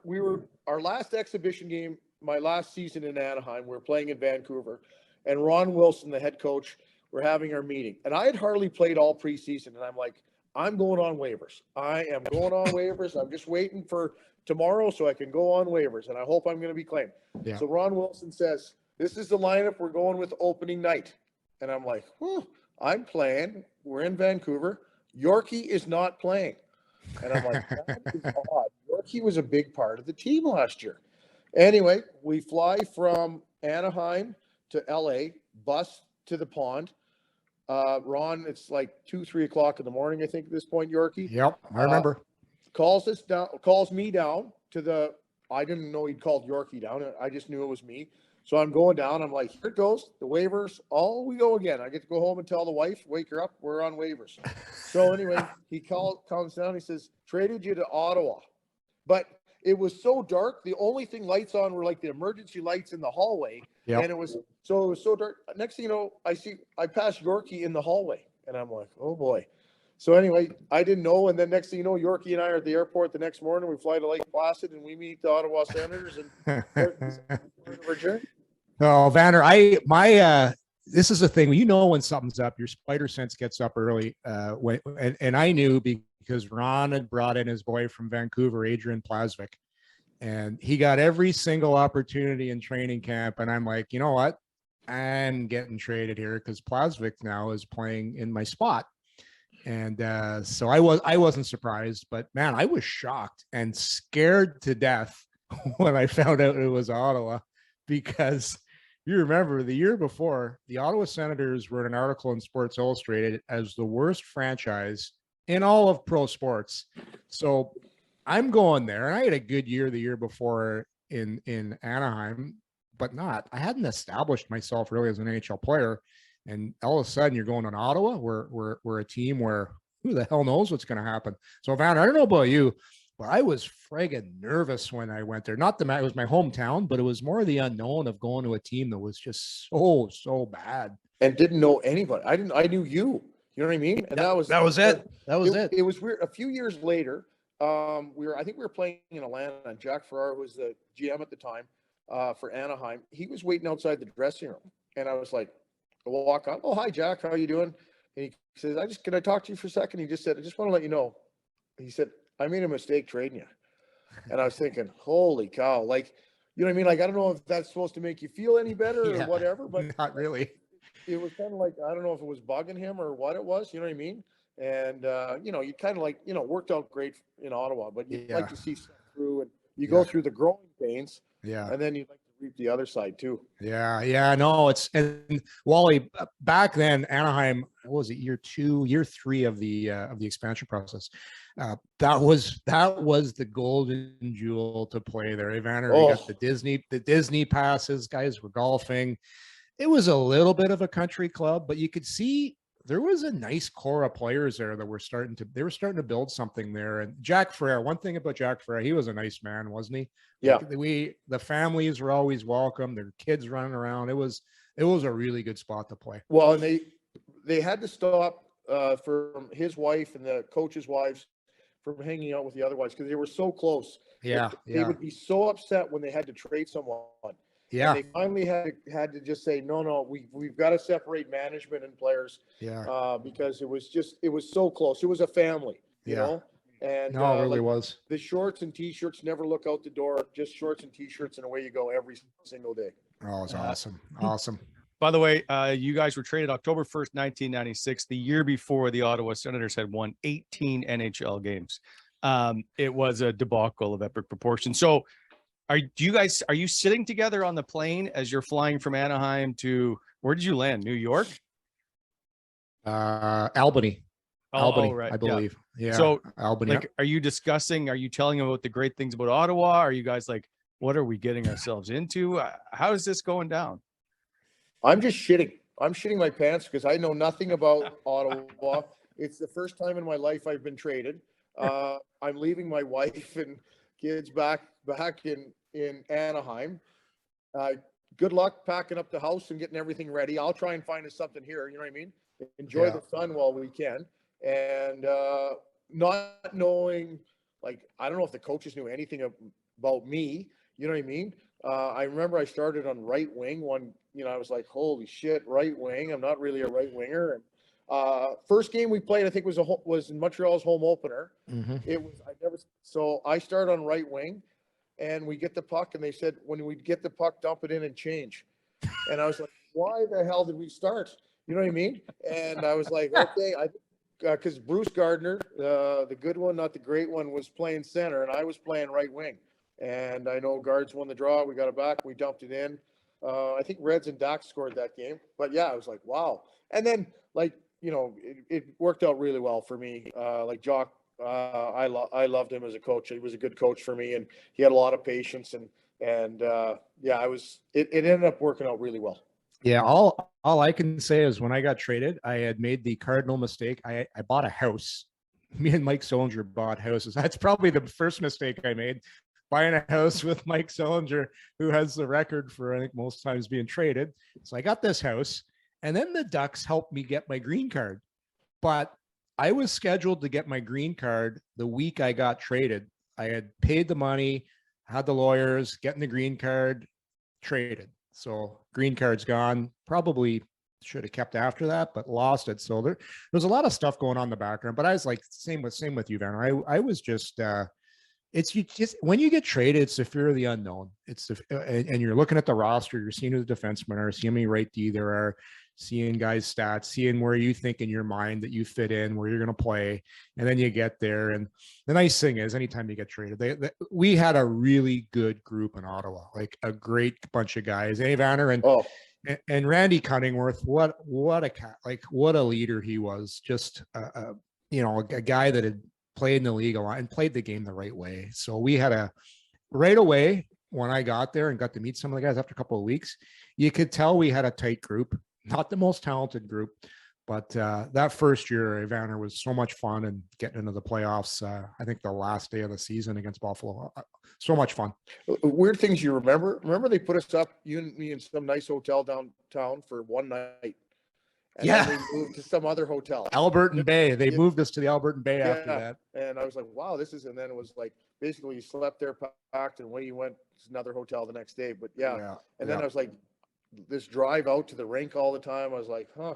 we were our last exhibition game. My last season in Anaheim, we were playing in Vancouver, and Ron Wilson, the head coach, we're having our meeting. And I had hardly played all preseason, and I'm like, I'm going on waivers. I am going on waivers. I'm just waiting for tomorrow so I can go on waivers, and I hope I'm going to be claimed. Yeah. So Ron Wilson says, this is the lineup we're going with opening night. And I'm like, I'm playing. We're in Vancouver. Yorkie is not playing. And I'm like, that is odd. Yorkie was a big part of the team last year. Anyway, we fly from Anaheim to LA, bus to the pond. Ron, it's like 2-3 o'clock in the morning, I think, at this point, Yorkie. Yep, I remember. Calls me down to I didn't know he'd called Yorkie down. I just knew it was me. So I'm going down. I'm like, here it goes. The waivers. We go again. I get to go home and tell the wife, wake her up. We're on waivers. So anyway, he comes down. He says, traded you to Ottawa. But it was so dark. The only thing lights on were like the emergency lights in the hallway. Yep. And it was so dark. Next thing you know, I passed Yorkie in the hallway. And I'm like, oh boy. So anyway, I didn't know. And then next thing you know, Yorkie and I are at the airport the next morning. We fly to Lake Placid and we meet the Ottawa Senators and return. Oh, Vanner, this is the thing. When something's up, your spider sense gets up early. And I knew because Ron had brought in his boy from Vancouver, Adrian Plasvik, and he got every single opportunity in training camp. And I'm like, you know what? I'm getting traded here because Plasvik now is playing in my spot. And so I wasn't surprised, but man, I was shocked and scared to death when I found out it was Ottawa, because you remember the year before, the Ottawa Senators were in an article in Sports Illustrated as the worst franchise in all of pro sports. So I'm going there, and I had a good year the year before in Anaheim, but I hadn't established myself really as an NHL player. And all of a sudden you're going to Ottawa. We're a team where who the hell knows what's going to happen. So Van, I don't know about you, but I was friggin' nervous when I went there. Not it was my hometown, but it was more the unknown of going to a team that was just so bad. And didn't know anybody. I knew you. You know what I mean? And that was it. It was weird. A few years later, I think we were playing in Atlanta, and Jack Farrar was the GM at the time for Anaheim. He was waiting outside the dressing room, and I was like, I walk on. Oh, hi, Jack. How are you doing? And he says, can I talk to you for a second? He just said, I just want to let you know. He said, I made a mistake trading you. And I was thinking, holy cow. Like, you know what I mean? Like, I don't know if that's supposed to make you feel any better or whatever, but not really. It was kind of like, I don't know if it was bugging him or what it was, you know what I mean? And, you kind of like, worked out great in Ottawa, but you'd like to see stuff through, and you go through the growing pains. Yeah. And then you'd like to reap the other side too. Yeah. No, and Wally, back then, Anaheim, what was it, year 3 of the expansion process? That was the golden jewel to play there. Evander, we got the Disney passes, guys were golfing. It was a little bit of a country club, but you could see there was a nice core of players there that were starting to build something there. And Jack Farrar, one thing about Jack Farrar, he was a nice man, wasn't he? Yeah. The families were always welcome. Their kids running around. It was a really good spot to play. Well, and they had to stop from his wife and the coach's wives from hanging out with the other wives because they were so close. Yeah. They would be so upset when they had to trade someone. Yeah. And they finally had to just say, no, we've got to separate management and players. Yeah. Because it was so close. It was a family, you Yeah. know. And No, it really like, was. the shorts and t-shirts never look out the door. Just shorts and t-shirts, and away you go every single day. Oh, it's awesome. Awesome. By the way, you guys were traded October 1st, 1996, the year before the Ottawa Senators had won 18 NHL games. It was a debacle of epic proportions. So are you sitting together on the plane as you're flying from Anaheim to, where did you land? New York? Albany. Albany, right. I believe. Yeah. So Albany. like, are you telling them about the great things about Ottawa? Are you guys like, what are we getting ourselves into? How is this going down? I'm just shitting. I'm shitting my pants because I know nothing about Ottawa. It's the first time in my life I've been traded. I'm leaving my wife and kids back in Anaheim. Good luck packing up the house and getting everything ready. I'll try and find us something here. You know what I mean? Enjoy the sun while we can. And not knowing, like, I don't know if the coaches knew anything about me. You know what I mean? I remember I started on right wing one. I was like, holy shit, right wing. I'm not really a right winger. And first game we played, I think was in Montreal's home opener. Mm-hmm. So I start on right wing, and we get the puck, and they said when we get the puck, dump it in and change. And I was like, why the hell did we start? You know what I mean? And I was like, okay, because Bruce Gardner, the good one, not the great one, was playing center, and I was playing right wing. And I know guards won the draw. We got it back. We dumped it in. I think Reds and Dax scored that game. But yeah, I was like, wow. And then, like, it worked out really well for me. Like Jock, I loved him as a coach. He was a good coach for me, and he had a lot of patience. And yeah, it ended up working out really well. Yeah, all I can say is when I got traded, I had made the cardinal mistake. I bought a house. Me and Mike Solinger bought houses. That's probably the first mistake I made, buying a house with Mike Solinger, who has the record for, I think, most times being traded. So I got this house, and then the Ducks helped me get my green card. But I was scheduled to get my green card the week I got traded. I had paid the money, had the lawyers, getting the green card, traded. So green card's gone. Probably should have kept after that, but lost it. So there's a lot of stuff going on in the background. But I was like, same with you, Vanner. I was just when you get traded, it's the fear of the unknown. And you're looking at the roster, you're seeing who the defensemen are, seeing how many right D there are, seeing guys' stats, seeing where you think in your mind that you fit in, where you're going to play, and then you get there. And the nice thing is, anytime you get traded, we had a really good group in Ottawa, like a great bunch of guys. Dave Vanner and Randy Cunningworth. What a leader he was. Just a guy that had played in the league a lot and played the game the right way. So we had right away when I got there and got to meet some of the guys after a couple of weeks, you could tell we had a tight group. Not the most talented group, but that first year, Evander was so much fun, and getting into the playoffs, I think the last day of the season against Buffalo, so much fun. Weird things you remember? Remember they put us up, you and me, in some nice hotel downtown for one night. And then we moved to some other hotel. Albertan Bay. They moved us to the Albertan Bay after that. And I was like, wow, and then it was like, basically you slept there, packed, and away you went to another hotel the next day. But then I was like, this drive out to the rink all the time, I was like, huh.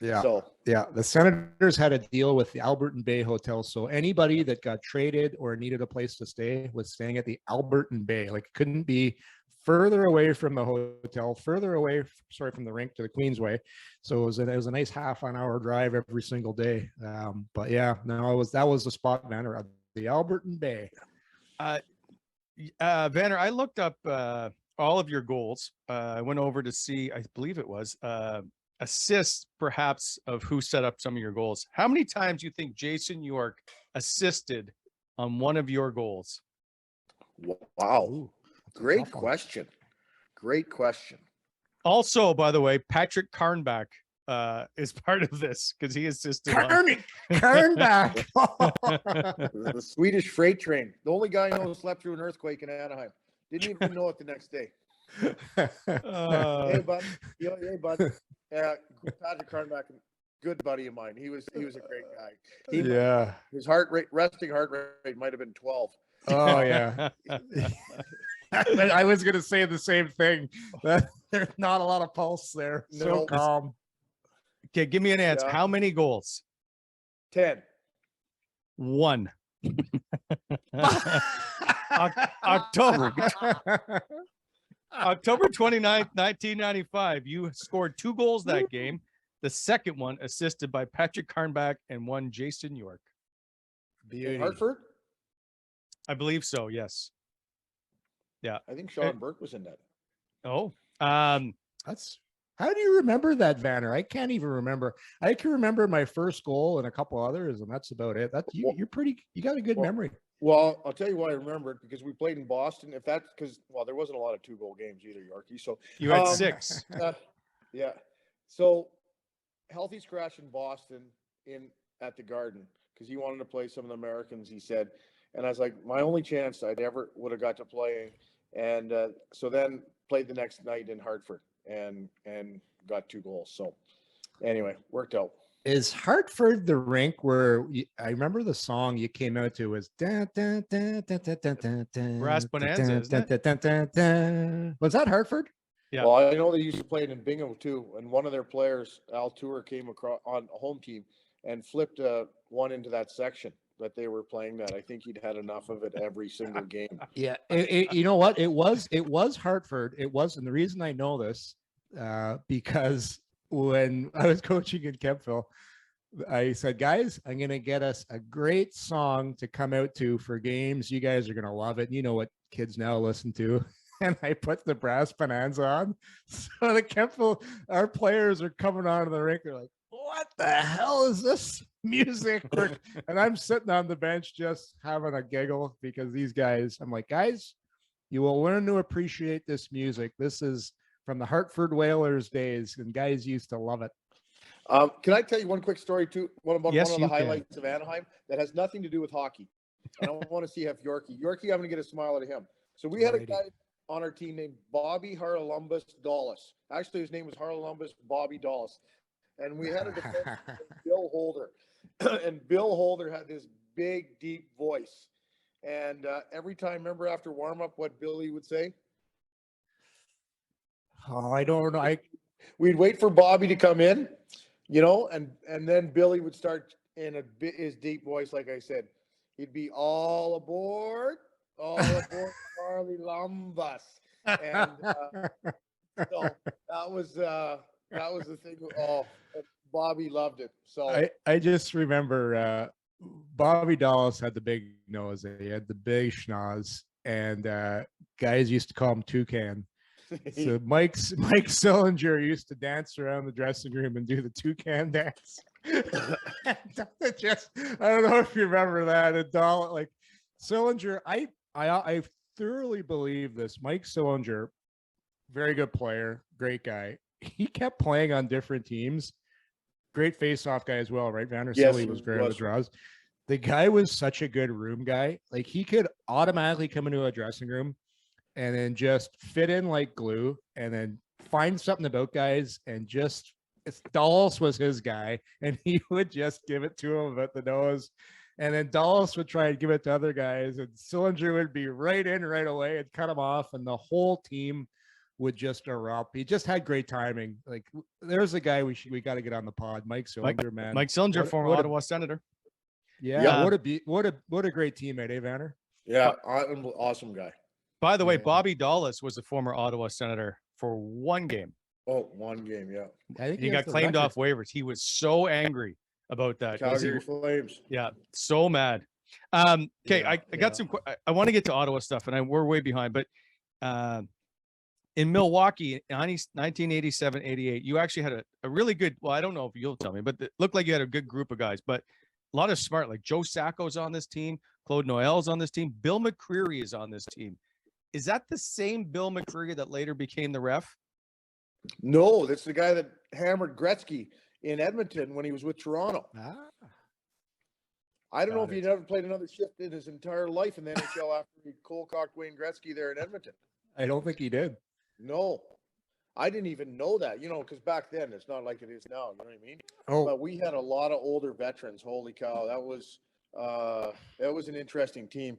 Yeah. So the Senators had a deal with the Albertan Bay Hotel. So anybody that got traded or needed a place to stay was staying at the Albertan Bay. Like, it couldn't be further away from the hotel, further away, from the rink to the Queensway. So it was a nice half an hour drive every single day. But yeah, no, that was the spot, Vanner, the Albertan Bay. Vanner, I looked up all of your goals. I went over to see, I believe it was assists, perhaps, of who set up some of your goals. How many times do you think Jason York assisted on one of your goals? Wow. Ooh, Great question. Also, by the way, Patrick Karnbach is part of this because he assisted. Karnbach. The Swedish freight train. The only guy I know who slept through an earthquake in Anaheim. Didn't even know it the next day. Hey, bud. Hey, bud. Yeah, Patrick Karnbach, good buddy of mine. He was a great guy. His resting heart rate might have been 12. Oh yeah. I was going to say the same thing. There's not a lot of pulse there. So No. calm. Okay, give me an answer. Yeah. How many goals? 10. 1. October 29th, 1995. You scored 2 goals that game. The second one assisted by Patrick Karnbach and one Jason York. In Hartford? I believe so, yes. Yeah. I think Sean Burke was in that. Oh. That's how do you remember that, Vanner? I can't even remember. I can remember my first goal and a couple others, and that's about it. You're pretty. You got a good memory. Well, I'll tell you why I remember it, because we played in Boston. If that's because, well, there wasn't a lot of 2-goal games either, Yorkie. So you had 6. Yeah. So Healthy scratch in Boston at the Garden, because he wanted to play some of the Americans, he said. And I was like, my only chance I'd ever would have got to play. And so then played the next night in Hartford and got 2 goals. So anyway, worked out. Is Hartford the rink where I remember the song you came out to was Brass Bonanza, isn't it? Was that Hartford? Yeah. Well, I know they used to play it in Bingham too, and one of their players, Al Tour, came across on a home team and flipped one into that section that they were playing that. I think he'd had enough of it every single game. Yeah, you know what? It was Hartford. It was, and the reason I know this because when I was coaching in Kempville, I said, guys, I'm going to get us a great song to come out to for games. You guys are going to love it. You know what kids now listen to. And I put the Brass Bonanza on. So the Kempville, our players are coming onto the rink. They're like, what the hell is this music? And I'm sitting on the bench just having a giggle because these guys, I'm like, guys, you will learn to appreciate this music. This is from the Hartford Whalers days, and guys used to love it. Can I tell you one quick story too? One of the highlights of Anaheim that has nothing to do with hockey. I don't want to see if Yorkie, I'm going to get a smile out of him. So we had a guy on our team named Bobby Harlalumbus Dallas. Actually, his name was Harlalumbus Bobby Dallas. And we had a defense named Bill Holder. And Bill Holder had this big, deep voice. And every time, remember after warm-up what Billy would say? Oh, I don't know. We'd wait for Bobby to come in, and then Billy would start in his deep voice, like I said. He'd be all aboard Harley Lumbus. And so that was the thing. Oh, Bobby loved it. So I just remember Bobby Dallas had the big nose. He had the big schnoz, and guys used to call him Toucan. So Mike Sillinger used to dance around the dressing room and do the toucan dance. I don't know if you remember that. And like Sillinger, I thoroughly believe this. Mike Sillinger, very good player, great guy. He kept playing on different teams. Great face-off guy as well, right? Vanner Silly was great on the draws. The guy was such a good room guy. Like he could automatically come into a dressing room and then just fit in like glue and then find something about guys and just Dallas was his guy and he would just give it to him about the nose. And then Dallas would try and give it to other guys and Sillinger would be right in right away and cut him off. And the whole team would just erupt. He just had great timing. Like there's a guy we got to get on the pod, Mike Sillinger, man. Mike Sillinger, former Ottawa Senator. Yeah. What a great teammate, eh, Vanner? Yeah. Awesome guy. By the way, Bobby Dallas was a former Ottawa Senator for 1 game. Oh, 1 game, yeah. I think he got claimed off waivers. He was so angry about that. Calgary Flames. Yeah, so mad. Okay, I got some. I want to get to Ottawa stuff, and we're way behind. But in Milwaukee, 1987-88, you actually had a really good. Well, I don't know if you'll tell me, but it looked like you had a good group of guys. But a lot of smart, like Joe Sacco's on this team, Claude Noel's on this team, Bill McCreary is on this team. Is that the same Bill McCreary that later became the ref? No, that's the guy that hammered Gretzky in Edmonton when he was with Toronto. I don't know if he'd ever played another shift in his entire life in the NHL after he cold-cocked Wayne Gretzky there in Edmonton. I don't think he did. No. I didn't even know that, because back then it's not like it is now. You know what I mean? Oh, but we had a lot of older veterans. Holy cow. That was an interesting team.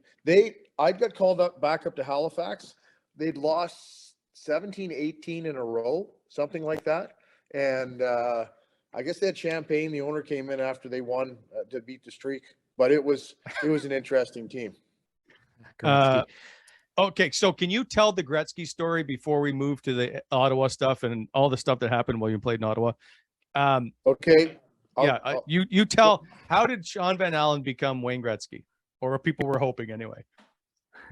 I got called back up to Halifax they'd lost 17, 18 in a row, something like that. And I guess they had champagne. The owner came in after they won to beat the streak. But it was an interesting team. Okay, so can you tell the Gretzky story before we move to the Ottawa stuff and all the stuff that happened while you played in Ottawa? Okay. You tell, how did Shaun Van Allen become Wayne Gretzky? Or people were hoping anyway.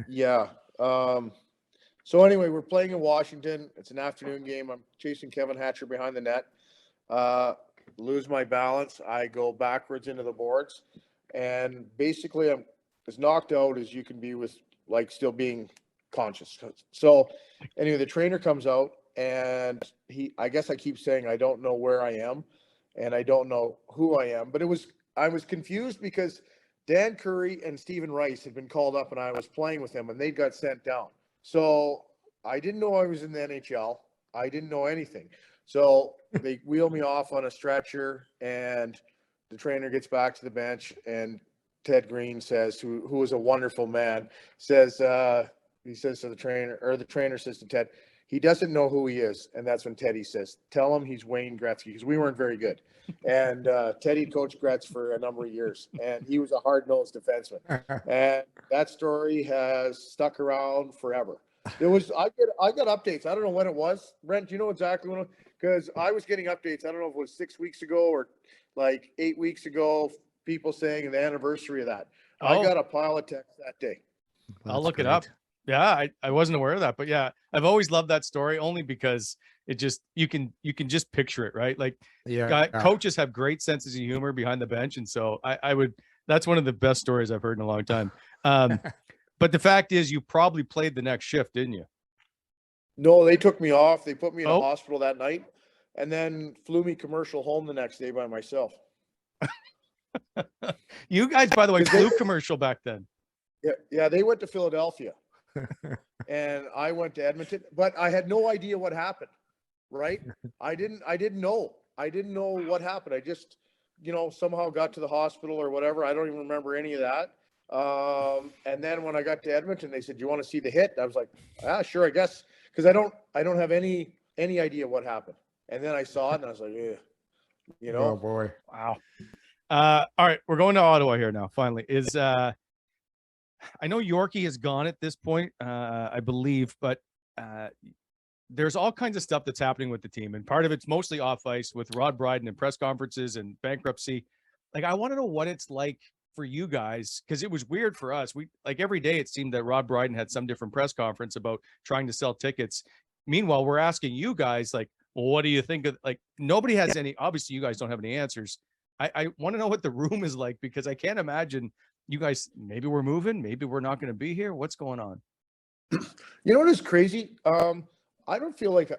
Yeah. So anyway, we're playing in Washington. It's an afternoon game. I'm chasing Kevin Hatcher behind the net. Lose my balance. I go backwards into the boards. And basically I'm as knocked out as you can be with like still being conscious. So anyway, the trainer comes out and I guess I keep saying, I don't know where I am and I don't know who I am, but I was confused because Dan Curry and Stephen Rice had been called up and I was playing with them and they got sent down. So I didn't know I was in the NHL. I didn't know anything. So they wheel me off on a stretcher and the trainer gets back to the bench and Ted Green says, who was a wonderful man, says, he says to the trainer, or the trainer says to Ted, he doesn't know who he is. And that's when Teddy says, tell him he's Wayne Gretzky, because we weren't very good. And Teddy coached Gretz for a number of years, and he was a hard-nosed defenseman. And that story has stuck around forever. I got updates. I don't know when it was. Brent, do you know exactly when? Because I was getting updates. I don't know if it was 6 weeks ago or like 8 weeks ago. People saying the anniversary of that. I got a pile of texts that day. I'll look it up. Yeah, I wasn't aware of that, but yeah, I've always loved that story only because it just you can just picture it, right? Like, coaches have great senses of humor behind the bench, and so I would. That's one of the best stories I've heard in a long time. But the fact is, you probably played the next shift, didn't you? No, they took me off. They put me in a hospital that night, and then flew me commercial home the next day by myself. You guys, by the way, flew commercial back then. Yeah, they went to Philadelphia, and I went to Edmonton, but I had no idea what happened. Right? I didn't know. I didn't know what happened. I just, somehow got to the hospital or whatever. I don't even remember any of that. And then when I got to Edmonton, they said, "Do you want to see the hit?" I was like, sure, I guess, because I don't have any idea what happened. And then I saw it, and I was like, yeah, Oh boy, wow. All right, we're going to Ottawa here now. Finally, I know Yorkie is gone at this point, I believe, but there's all kinds of stuff that's happening with the team, and part of it's mostly off ice with Rod Brydon and press conferences and bankruptcy. Like, I want to know what it's like for you guys, because it was weird for us. We every day it seemed that Rod Brydon had some different press conference about trying to sell tickets. Meanwhile, we're asking you guys, like, well, what do you think of? Like, nobody has any. Obviously, you guys don't have any answers. I want to know what the room is like, because I can't imagine you guys, maybe we're moving, maybe we're not going to be here. What's going on? You know what is crazy? I don't feel like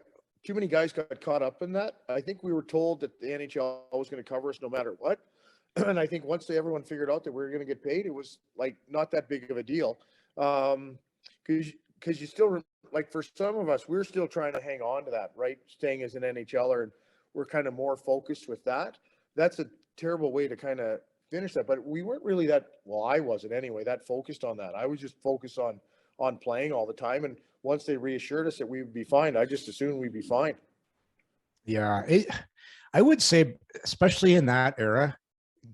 too many guys got caught up in that. I think we were told that the NHL was going to cover us no matter what. And I think once everyone figured out that we were going to get paid, it was like not that big of a deal. Because you still, like, for some of us, we're still trying to hang on to that, right? Staying as an NHLer, and we're kind of more focused with that. That's a terrible way to kind of finish that, but we weren't really that, well, I wasn't anyway, that focused on that. I was just focused on playing all the time, and once they reassured us that we would be fine, I just assumed we'd be fine. Yeah, I would say, especially in that era,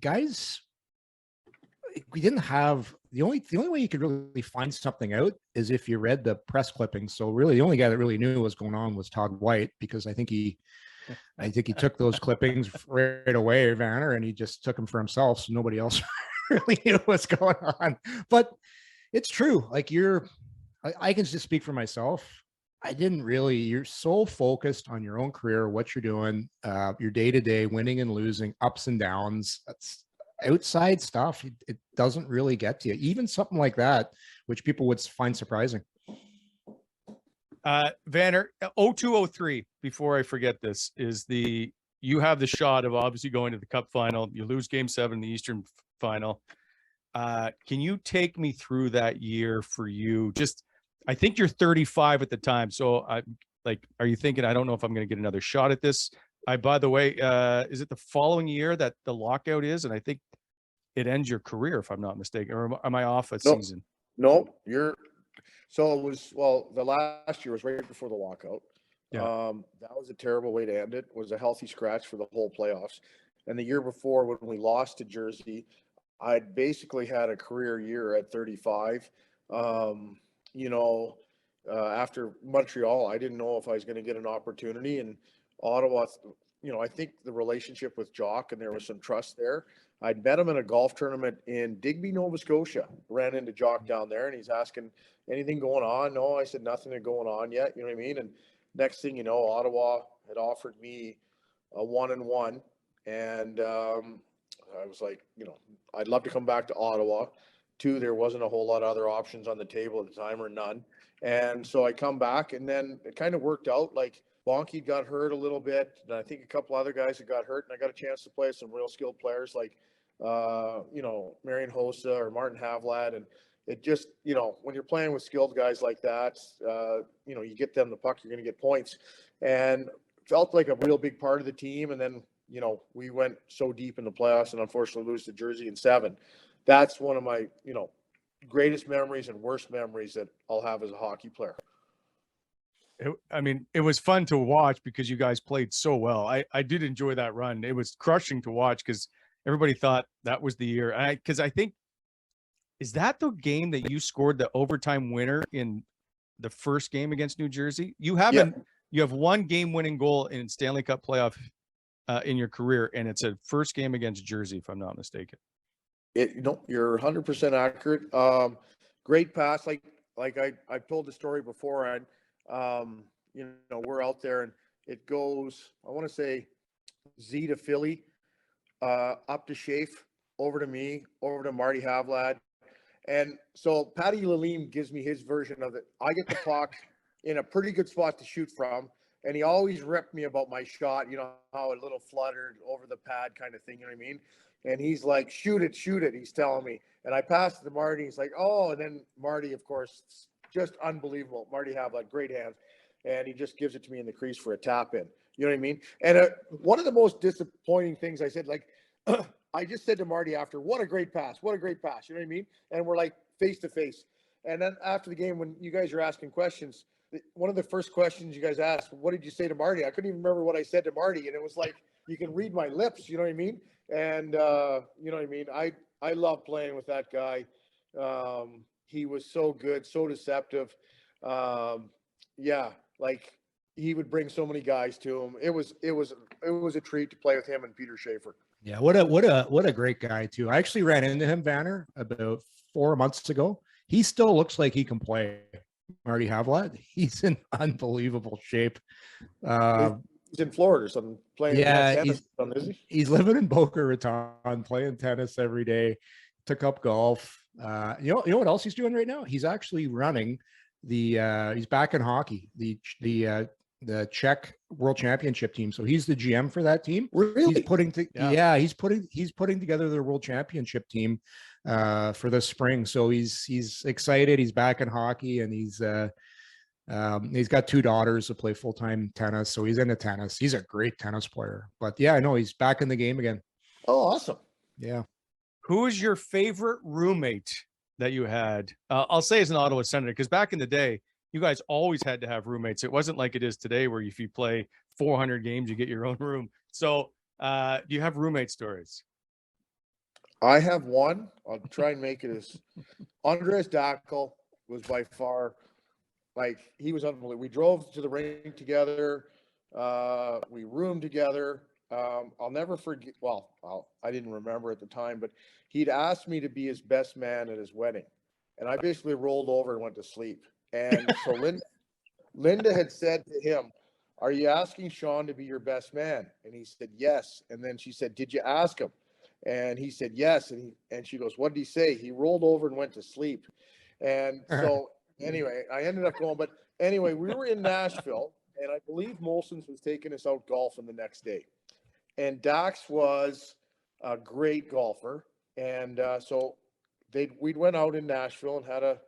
guys, we didn't have the only way you could really find something out is if you read the press clippings. So really, the only guy that really knew what was going on was Todd White, because I think he took those clippings right away, Vanner, and he just took them for himself. So nobody else really knew what's going on. But it's true. Like, I can just speak for myself. You're so focused on your own career, what you're doing, your day to day, winning and losing, ups and downs. That's outside stuff. It doesn't really get to you. Even something like that, which people would find surprising. Vanner, 0203, before I forget this, you have the shot of obviously going to the Cup final. You lose Game 7 in the Eastern final. Can you take me through that year for you? Just, I think you're 35 at the time. So are you thinking, I don't know if I'm going to get another shot at this? By the way, is it the following year that the lockout is? And I think it ends your career, if I'm not mistaken, or am I off a season? No, So it was, well, the last year was right before the lockout. Yeah. That was a terrible way to end it. It was a healthy scratch for the whole playoffs. And the year before, when we lost to Jersey, I'd basically had a career year at 35. After Montreal, I didn't know if I was going to get an opportunity. And Ottawa, I think the relationship with Jock, and there was some trust there. I'd met him in a golf tournament in Digby, Nova Scotia. Ran into Jock down there, and he's asking, anything going on? No, I said, nothing going on yet. You know what I mean? And next thing you know, Ottawa had offered me a 1-1. And I was like, I'd love to come back to Ottawa. 2, there wasn't a whole lot of other options on the table at the time, or none. And so I come back, and then it kind of worked out. Like, Bonky got hurt a little bit, and I think a couple other guys that got hurt, and I got a chance to play with some real skilled players like, Marian Hossa or Martin Havlat. And it just, when you're playing with skilled guys like that, you get them the puck, you're going to get points. And felt like a real big part of the team. And then, we went so deep in the playoffs and unfortunately lose to Jersey in 7. That's one of my, greatest memories and worst memories that I'll have as a hockey player. It was fun to watch because you guys played so well. I did enjoy that run. It was crushing to watch because everybody thought that was the year. Because I think, is that the game that you scored the overtime winner in the first game against New Jersey? You have one game-winning goal in Stanley Cup playoff in your career, and it's a first game against Jersey, if I'm not mistaken. You're 100% accurate. Great pass. Like I've told the story before. We're out there and it goes, I want to say Z to Philly, up to Shafe, over to me, over to Marty Havlat. And so Patty Lalime gives me his version of it. I get the puck in a pretty good spot to shoot from. And he always ripped me about my shot, how a little fluttered over the pad kind of thing, you know what I mean? And he's like, shoot it, he's telling me. And I passed it to Marty. He's like, oh, and then Marty, of course, just unbelievable. Marty Havlat, great hands. And he just gives it to me in the crease for a tap in. You know what I mean? And one of the most disappointing things I said, like, I just said to Marty after, what a great pass. You know what I mean? And we're like face to face. And then after the game, when you guys are asking questions, one of the first questions you guys asked, what did you say to Marty? I couldn't even remember what I said to Marty. And it was like, you can read my lips, you know what I mean? And, you know what I mean? I love playing with that guy. He was so good, so deceptive. Like he would bring so many guys to him. It was a treat to play with him and Peter Schaefer. Yeah. What a great guy too. I actually ran into him, Vanner, about 4 months ago. He still looks like he can play. Marty Havlat. He's in unbelievable shape. He's in Florida or something playing. Yeah, he's living in Boca Raton, playing tennis every day. Took up golf. You know what else he's doing right now? He's actually running he's back in hockey, the Czech World Championship team. So he's the GM for that team. Really? He's putting together the World Championship team for this spring. So he's excited. He's back in hockey, and he's got 2 daughters who play full-time tennis. So he's into tennis. He's a great tennis player. But yeah, I know he's back in the game again. Oh, awesome. Yeah. Who is your favorite roommate that you had? I'll say as an Ottawa Senator, because back in the day, you guys always had to have roommates. It wasn't like it is today where if you play 400 games, you get your own room. So do you have roommate stories? I have one. I'll try and make it as Andres Dackel was by far, like, he was unbelievable. We drove to the rink together. We roomed together. I'll never forget. Well, I didn't remember at the time, but he'd asked me to be his best man at his wedding. And I basically rolled over and went to sleep. And so Linda had said to him, "Are you asking Shaun to be your best man?" And he said, "Yes." And then she said, "Did you ask him?" And he said, "Yes." And she goes, "What did he say?" He rolled over and went to sleep. And so anyway, I ended up going. But anyway, we were in Nashville, and I believe Molson's was taking us out golfing the next day. And Dax was a great golfer. And so we went out in Nashville and had a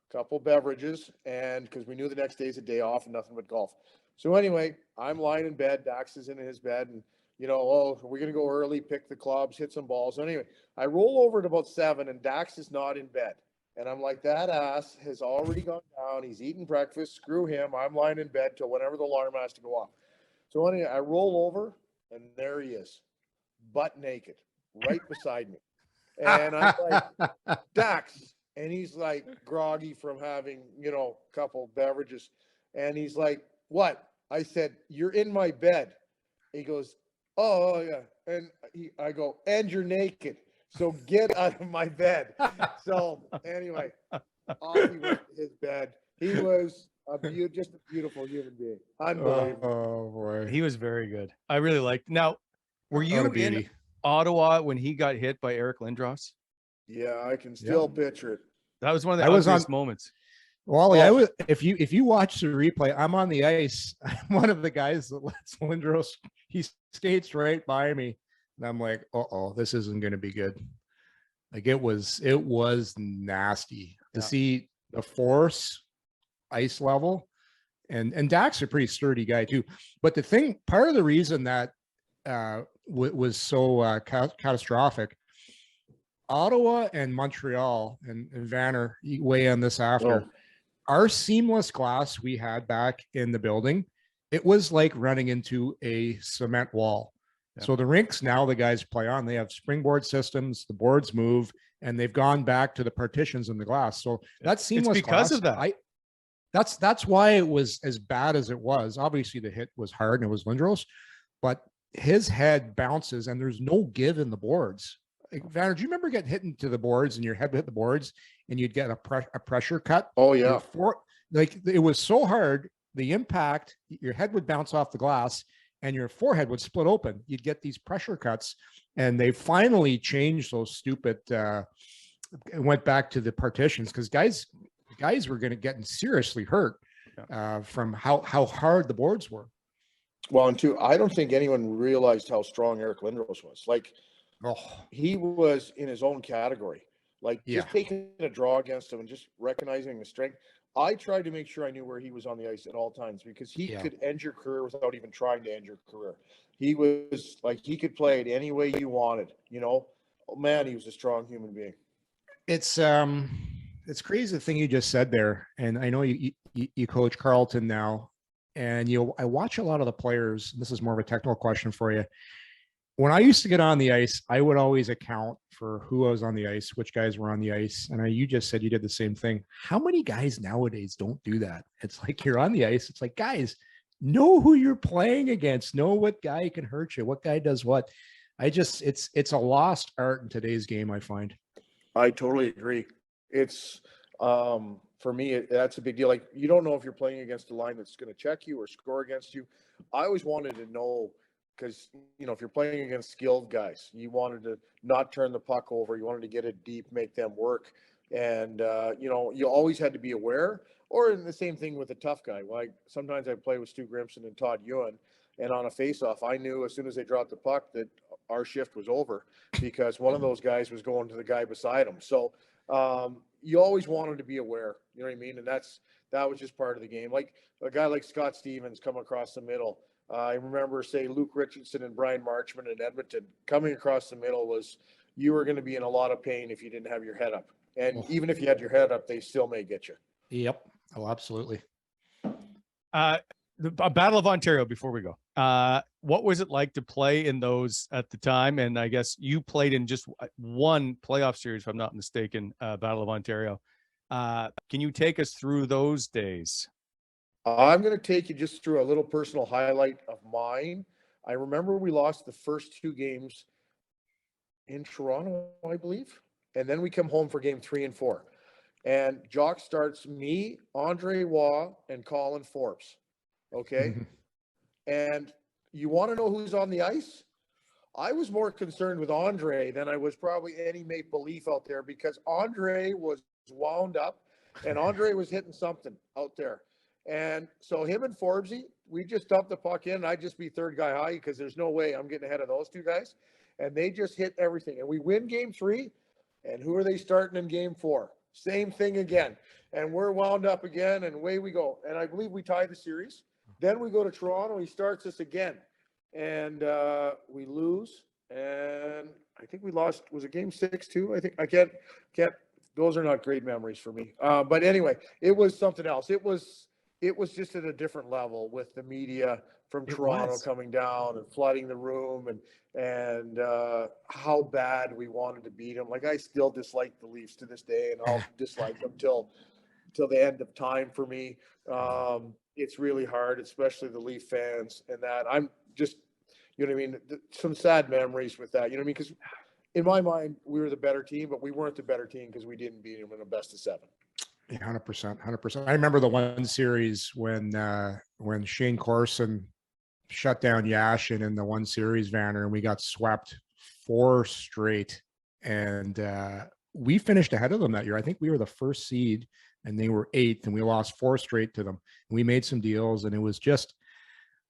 couple beverages, and because we knew the next day's a day off and nothing but golf. So anyway, I'm lying in bed. Dax is in his bed, and we're going to go early, pick the clubs, hit some balls. So anyway, I roll over at about 7, and Dax is not in bed. And I'm like, that ass has already gone down. He's eating breakfast. Screw him. I'm lying in bed till whenever the alarm has to go off. So anyway, I roll over, and there he is, butt naked, right beside me. And I'm like, Dax. And he's like groggy from having, a couple beverages. And he's like, what? I said, you're in my bed. He goes, oh yeah. And I go, and you're naked. So get out of my bed. So anyway, off he went to his bed. He was just a beautiful human being. Unbelievable. Oh boy. He was very good. I really liked. Now, were What a you in beauty. Ottawa when he got hit by Eric Lindros? Yeah, I can still picture it. That was one of the I was ugliest moments. Wally, if you watch the replay, I'm on the ice. I'm one of the guys that lets Lindros, he skates right by me. And I'm like, uh-oh, this isn't going to be good. Like it was nasty to see the force ice level, and Dak's a pretty sturdy guy too. But the thing, part of the reason that was so catastrophic, Ottawa and Montreal, and Vanner, you weigh on this after. Our seamless glass we had back in the building, it was like running into a cement wall. Yeah. So the rinks now the guys play on, they have springboard systems, the boards move, and they've gone back to the partitions in the glass. So that's seamless. It's because glass, of that. That's why it was as bad as it was. Obviously the hit was hard and it was Lindros, but his head bounces and there's no give in the boards. Like, Vanner, do you remember getting hit into the boards and your head would hit the boards and you'd get a pressure cut? Oh yeah. Like it was so hard, the impact, your head would bounce off the glass and your forehead would split open. You'd get these pressure cuts, and they finally changed those stupid, went back to the partitions because guys were getting seriously hurt from how hard the boards were. Well, and two, I don't think anyone realized how strong Eric Lindros was. Like, he was in his own category. Like, just taking a draw against him and just recognizing the strength. I tried to make sure I knew where he was on the ice at all times because he could end your career without even trying to end your career. He was like, he could play it any way you wanted, Oh, man, he was a strong human being. It's crazy the thing you just said there. And I know you coach Carleton now, and I watch a lot of the players. This is more of a technical question for you. When I used to get on the ice, I would always account for who was on the ice, which guys were on the ice. And you just said you did the same thing. How many guys nowadays don't do that? It's like you're on the ice. It's like, guys, know who you're playing against. Know what guy can hurt you. What guy does what. It's a lost art in today's game, I find. I totally agree. It's, for me, that's a big deal. Like, you don't know if you're playing against a line that's going to check you or score against you. I always wanted to know, because, if you're playing against skilled guys, you wanted to not turn the puck over. You wanted to get it deep, make them work. And, you always had to be aware. Or in the same thing with a tough guy. Like, sometimes I play with Stu Grimson and Todd Ewan, and on a face-off, I knew as soon as they dropped the puck that our shift was over because one of those guys was going to the guy beside him. So you always wanted to be aware. You know what I mean? And that was just part of the game. Like a guy like Scott Stevens coming across the middle. I remember, say, Luke Richardson and Brian Marchman in Edmonton coming across the middle you were going to be in a lot of pain if you didn't have your head up. And even if you had your head up, they still may get you. Yep. Oh, absolutely. The Battle of Ontario, before we go, what was it like to play in those at the time? And I guess you played in just one playoff series, if I'm not mistaken, Battle of Ontario. Can you take us through those days? I'm going to take you just through a little personal highlight of mine. I remember we lost the first two games in Toronto, I believe. And then we come home for game 3 and 4. And Jock starts me, Andre Waugh, and Colin Forbes. Okay. And you want to know who's on the ice? I was more concerned with Andre than I was probably any Maple Leaf out there because Andre was wound up and Andre was hitting something out there. And so him and Forbesy, we just dumped the puck in. And I'd just be third guy high because there's no way I'm getting ahead of those two guys. And they just hit everything. And we win game 3. And who are they starting in game 4? Same thing again. And we're wound up again and away we go. And I believe we tied the series. Then we go to Toronto. He starts us again. And we lose. And I think we lost. Was it game 6 too? I think I can't those are not great memories for me. But anyway, it was something else. It was just at a different level with the media from Toronto coming down and flooding the room and how bad we wanted to beat them. Like, I still dislike the Leafs to this day, and I'll dislike them till the end of time for me. It's really hard, especially the Leaf fans, and that I'm just, you know what I mean? Some sad memories with that, you know what I mean? Because in my mind, we were the better team, but we weren't the better team because we didn't beat them in a best of 7. Yeah, 100%. I remember the one series when Shane Corson shut down Yashin in the one series, Vanner, and we got swept 4 straight. And we finished ahead of them that year. I think we were the first seed and they were 8th, and we lost 4 straight to them. We made some deals, and it was just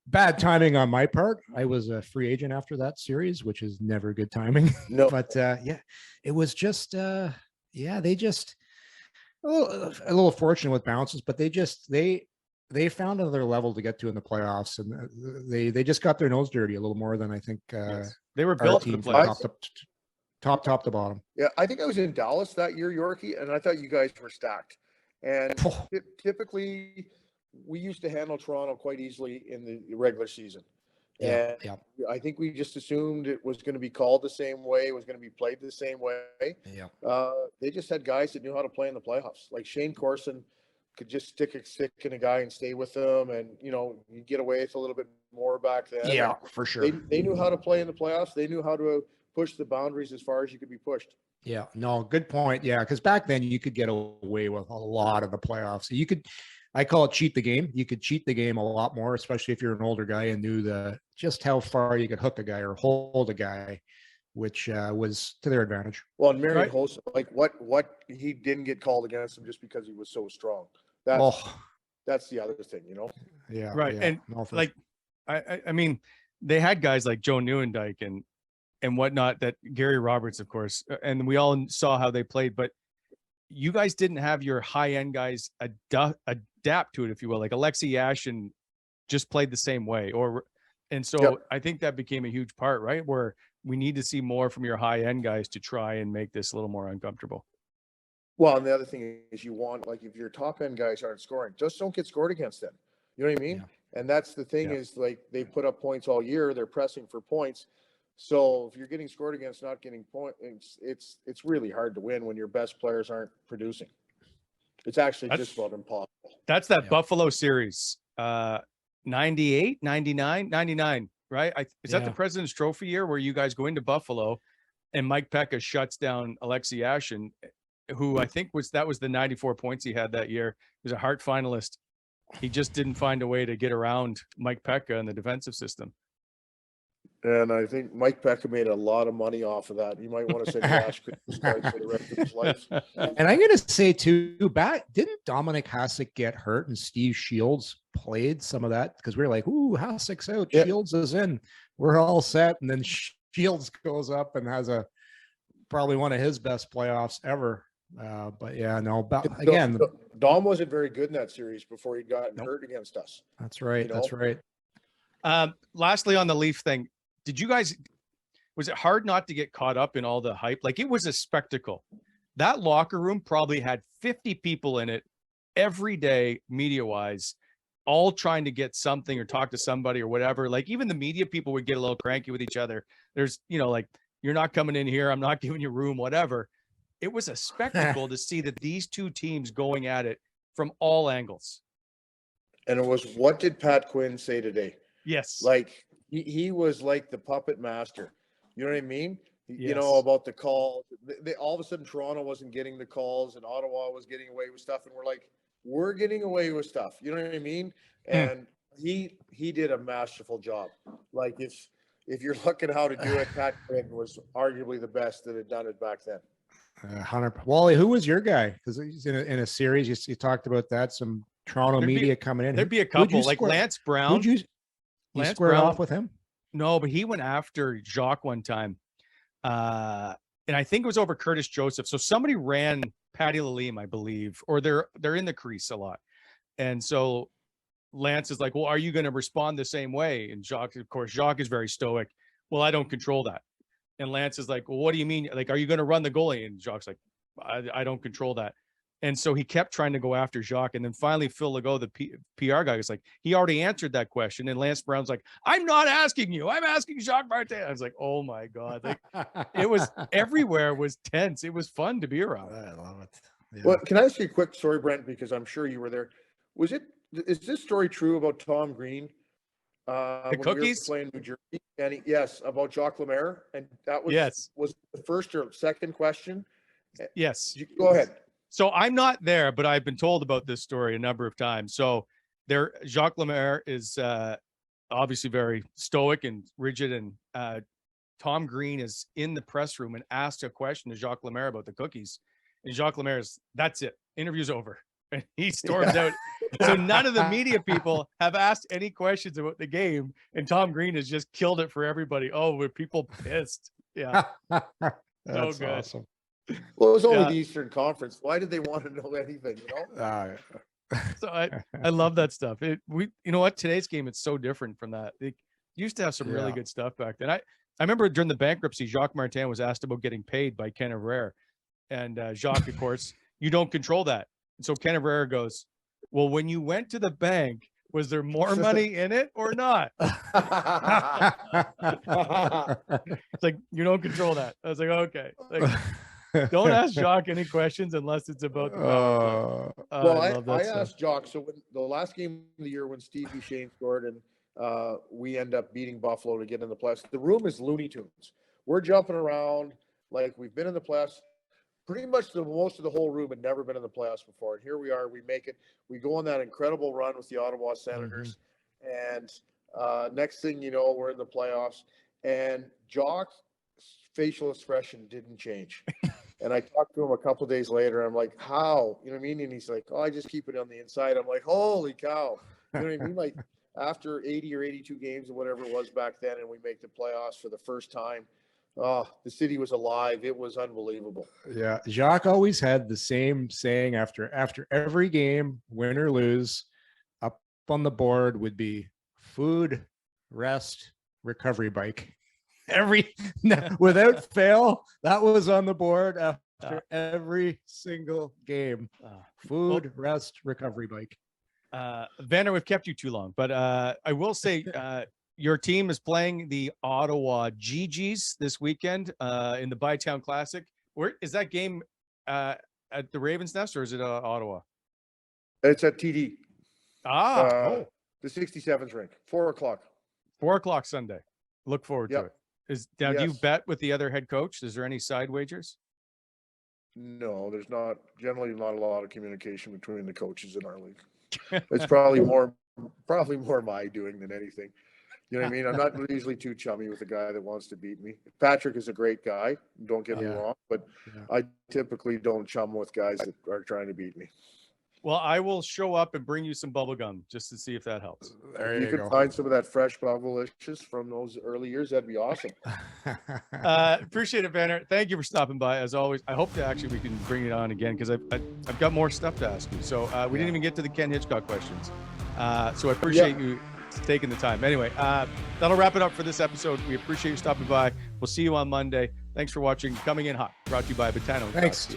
bad timing on my part. I was a free agent after that series, which is never good timing. No. But yeah, it was just, they just a little fortunate with bounces, but they found another level to get to in the playoffs, and they just got their nose dirty a little more than I think they were built for the playoffs. Top to bottom. Yeah, I think I was in Dallas that year, Yorkie, and I thought you guys were stacked. And typically, we used to handle Toronto quite easily in the regular season. Yeah. I think we just assumed it was going to be called the same way, it was going to be played the same way. Yeah. They just had guys that knew how to play in the playoffs. Like Shane Corson could just stick a stick in a guy and stay with them, and you get away with a little bit more back then. Yeah, for sure. They knew how to play in the playoffs. They knew how to push the boundaries as far as you could be pushed. Yeah, no, good point. Yeah, because back then you could get away with a lot of the playoffs. I call it cheat the game. You could cheat the game a lot more, especially if you're an older guy and knew just how far you could hook a guy or hold a guy, which was to their advantage. Well, and Marion Hossa, like what he didn't get called against him just because he was so strong. That's the other thing, Yeah, right. Yeah. And like, I mean, they had guys like Joe Nieuwendyk and whatnot, that Gary Roberts, of course, and we all saw how they played, but you guys didn't have your high end guys adapt to it, if you will. Like Alexei Yashin just played the same way, I think that became a huge part, right? Where we need to see more from your high end guys to try and make this a little more uncomfortable. Well, and the other thing is you want, like, if your top end guys aren't scoring, just don't get scored against them. You know what I mean? Yeah. And that's the thing is, like, they put up points all year. They're pressing for points. So if you're getting scored against, not getting points, it's really hard to win when your best players aren't producing. It's actually just about impossible. That's that Buffalo series, 98, 99, 99, right? Is that the President's Trophy year where you guys go into Buffalo and Mike Pekka shuts down Alexei Yashin, who I think was the 94 points he had that year. He was a Hart finalist. He just didn't find a way to get around Mike Pekka in the defensive system. And I think Mike Pekka made a lot of money off of that. You might want to send cash for the rest of his life. And I'm going to say too, didn't Dominic Hasek get hurt and Steve Shields played some of that? Because we were like, ooh, Hasek's out, Shields is in, we're all set. And then Shields goes up and has probably one of his best playoffs ever. But yeah, no, again, Dom wasn't very good in that series before he got hurt against us. That's right. That's right. Lastly, on the Leaf thing, was it hard not to get caught up in all the hype? Like, it was a spectacle. That locker room probably had 50 people in it every day, media wise, all trying to get something or talk to somebody or whatever. Like, even the media people would get a little cranky with each other. There's, like, you're not coming in here, I'm not giving you room, whatever. It was a spectacle to see that these two teams going at it from all angles. And it was, what did Pat Quinn say today? Yes. Like, he was like the puppet master. You know what I mean? Yes. About the calls. They all of a sudden, Toronto wasn't getting the calls and Ottawa was getting away with stuff. And we're like, we're getting away with stuff. You know what I mean? And he did a masterful job. Like, if you're looking how to do it, Pat Quinn was arguably the best that had done it back then. 100. Wally, who was your guy? Because he's in a series. You talked about that. Some Toronto media coming in. There'd be a couple, like Lance Brown. You squared off with him? No, but he went after Jacques one time. And I think it was over Curtis Joseph. So somebody ran Patty Lalime, I believe, or they're in the crease a lot. And so Lance is like, well, are you going to respond the same way? And Jacques is very stoic. Well, I don't control that. And Lance is like, well, what do you mean? Like, are you going to run the goalie? And Jacques like, I don't control that. And so he kept trying to go after Jacques. And then finally, Phil Legault, the PR guy, was like, he already answered that question. And Lance Brown's like, I'm not asking you. I'm asking Jacques Martin. I was like, oh my God. Like, it was everywhere was tense. It was fun to be around. I love it. Yeah. Well, can I ask you a quick story, Brent? Because I'm sure you were there. Is this story true about Tom Green? The cookies? We were playing New Jersey, and yes, about Jacques Lemaire. And that was the first or second question. Yes. Go ahead. So I'm not there, but I've been told about this story a number of times. So Jacques Lemaire is obviously very stoic and rigid, and Tom Green is in the press room and asked a question to Jacques Lemaire about the cookies, and Jacques Lemaire is, that's it, interview's over, and he storms out. So none of the media people have asked any questions about the game, and Tom Green has just killed it for everybody. Oh, were people pissed? Yeah, That's good. awesome. Well, it was only the Eastern Conference. Why did they want to know anything? So I love that stuff. You know what? Today's game, it's so different from that. It used to have some really good stuff back then. I remember during the bankruptcy, Jacques Martin was asked about getting paid by Ken Herrera, and Jacques, of course, you don't control that. And so Ken Herrera goes, well, when you went to the bank, was there more money in it or not? It's like, you don't control that. I was like, okay. Like, don't ask Jacques any questions unless it's about the power play. Well, I asked Jacques. So when the last game of the year when Steve Duchesne scored and we end up beating Buffalo to get in the playoffs, the room is Looney Tunes. We're jumping around like we've been in the playoffs. Pretty much most of the whole room had never been in the playoffs before. And here we are, we make it. We go on that incredible run with the Ottawa Senators. And next thing you know, we're in the playoffs. And Jacques' facial expression didn't change. And I talked to him a couple of days later. I'm like, how? You know what I mean? And he's like, oh, I just keep it on the inside. I'm like, holy cow. You know what I mean? Like after 80 or 82 games or whatever it was back then, and we make the playoffs for the first time, the city was alive. It was unbelievable. Yeah. Jacques always had the same saying after every game, win or lose, up on the board would be food, rest, recovery bike. Without fail, that was on the board after every single game. Food, rest, recovery bike. Vander, we've kept you too long, but I will say your team is playing the Ottawa GGs this weekend in the Bytown Classic. Where is that game, at the Ravens Nest, or is it Ottawa? It's at TD. The The 67's rink, 4:00. 4:00 Sunday. Look forward to it. Do you bet with the other head coach? Is there any side wagers? No, there's not. Generally, not a lot of communication between the coaches in our league. It's probably more my doing than anything. You know what I mean? I'm not usually too chummy with a guy that wants to beat me. Patrick is a great guy. Don't get me wrong, but I typically don't chum with guys that are trying to beat me. Well, I will show up and bring you some bubble gum just to see if that helps. There you can find some of that fresh Bubblicious from those early years. That'd be awesome. Appreciate it, Banner. Thank you for stopping by as always. I hope we can bring it on again because I've got more stuff to ask you. So we didn't even get to the Ken Hitchcock questions. So I appreciate you taking the time. Anyway, that'll wrap it up for this episode. We appreciate you stopping by. We'll see you on Monday. Thanks for watching Coming In Hot, brought to you by Botano. Thanks.